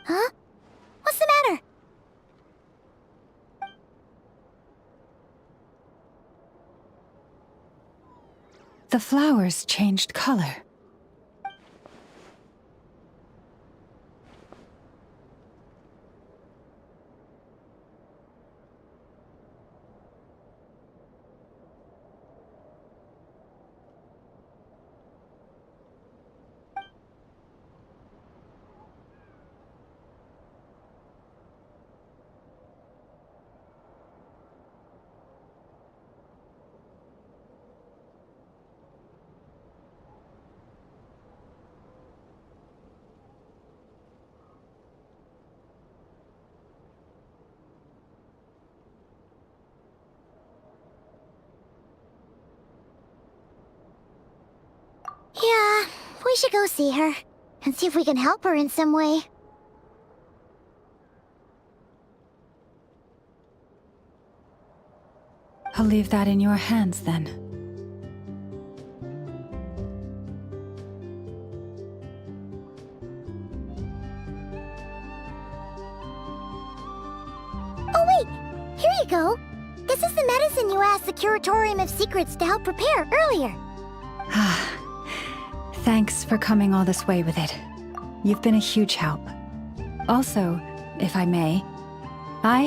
Huh? What's the matter? The flowers changed color. Yeah, we should go see her and see if we can help her in some way. I'll leave that in your hands then. Oh wait, here you go. This is the medicine you asked the Curatorium of Secrets to help prepare earlier. Thanks for coming all this way with it. You've been a huge help. Also, if I may, I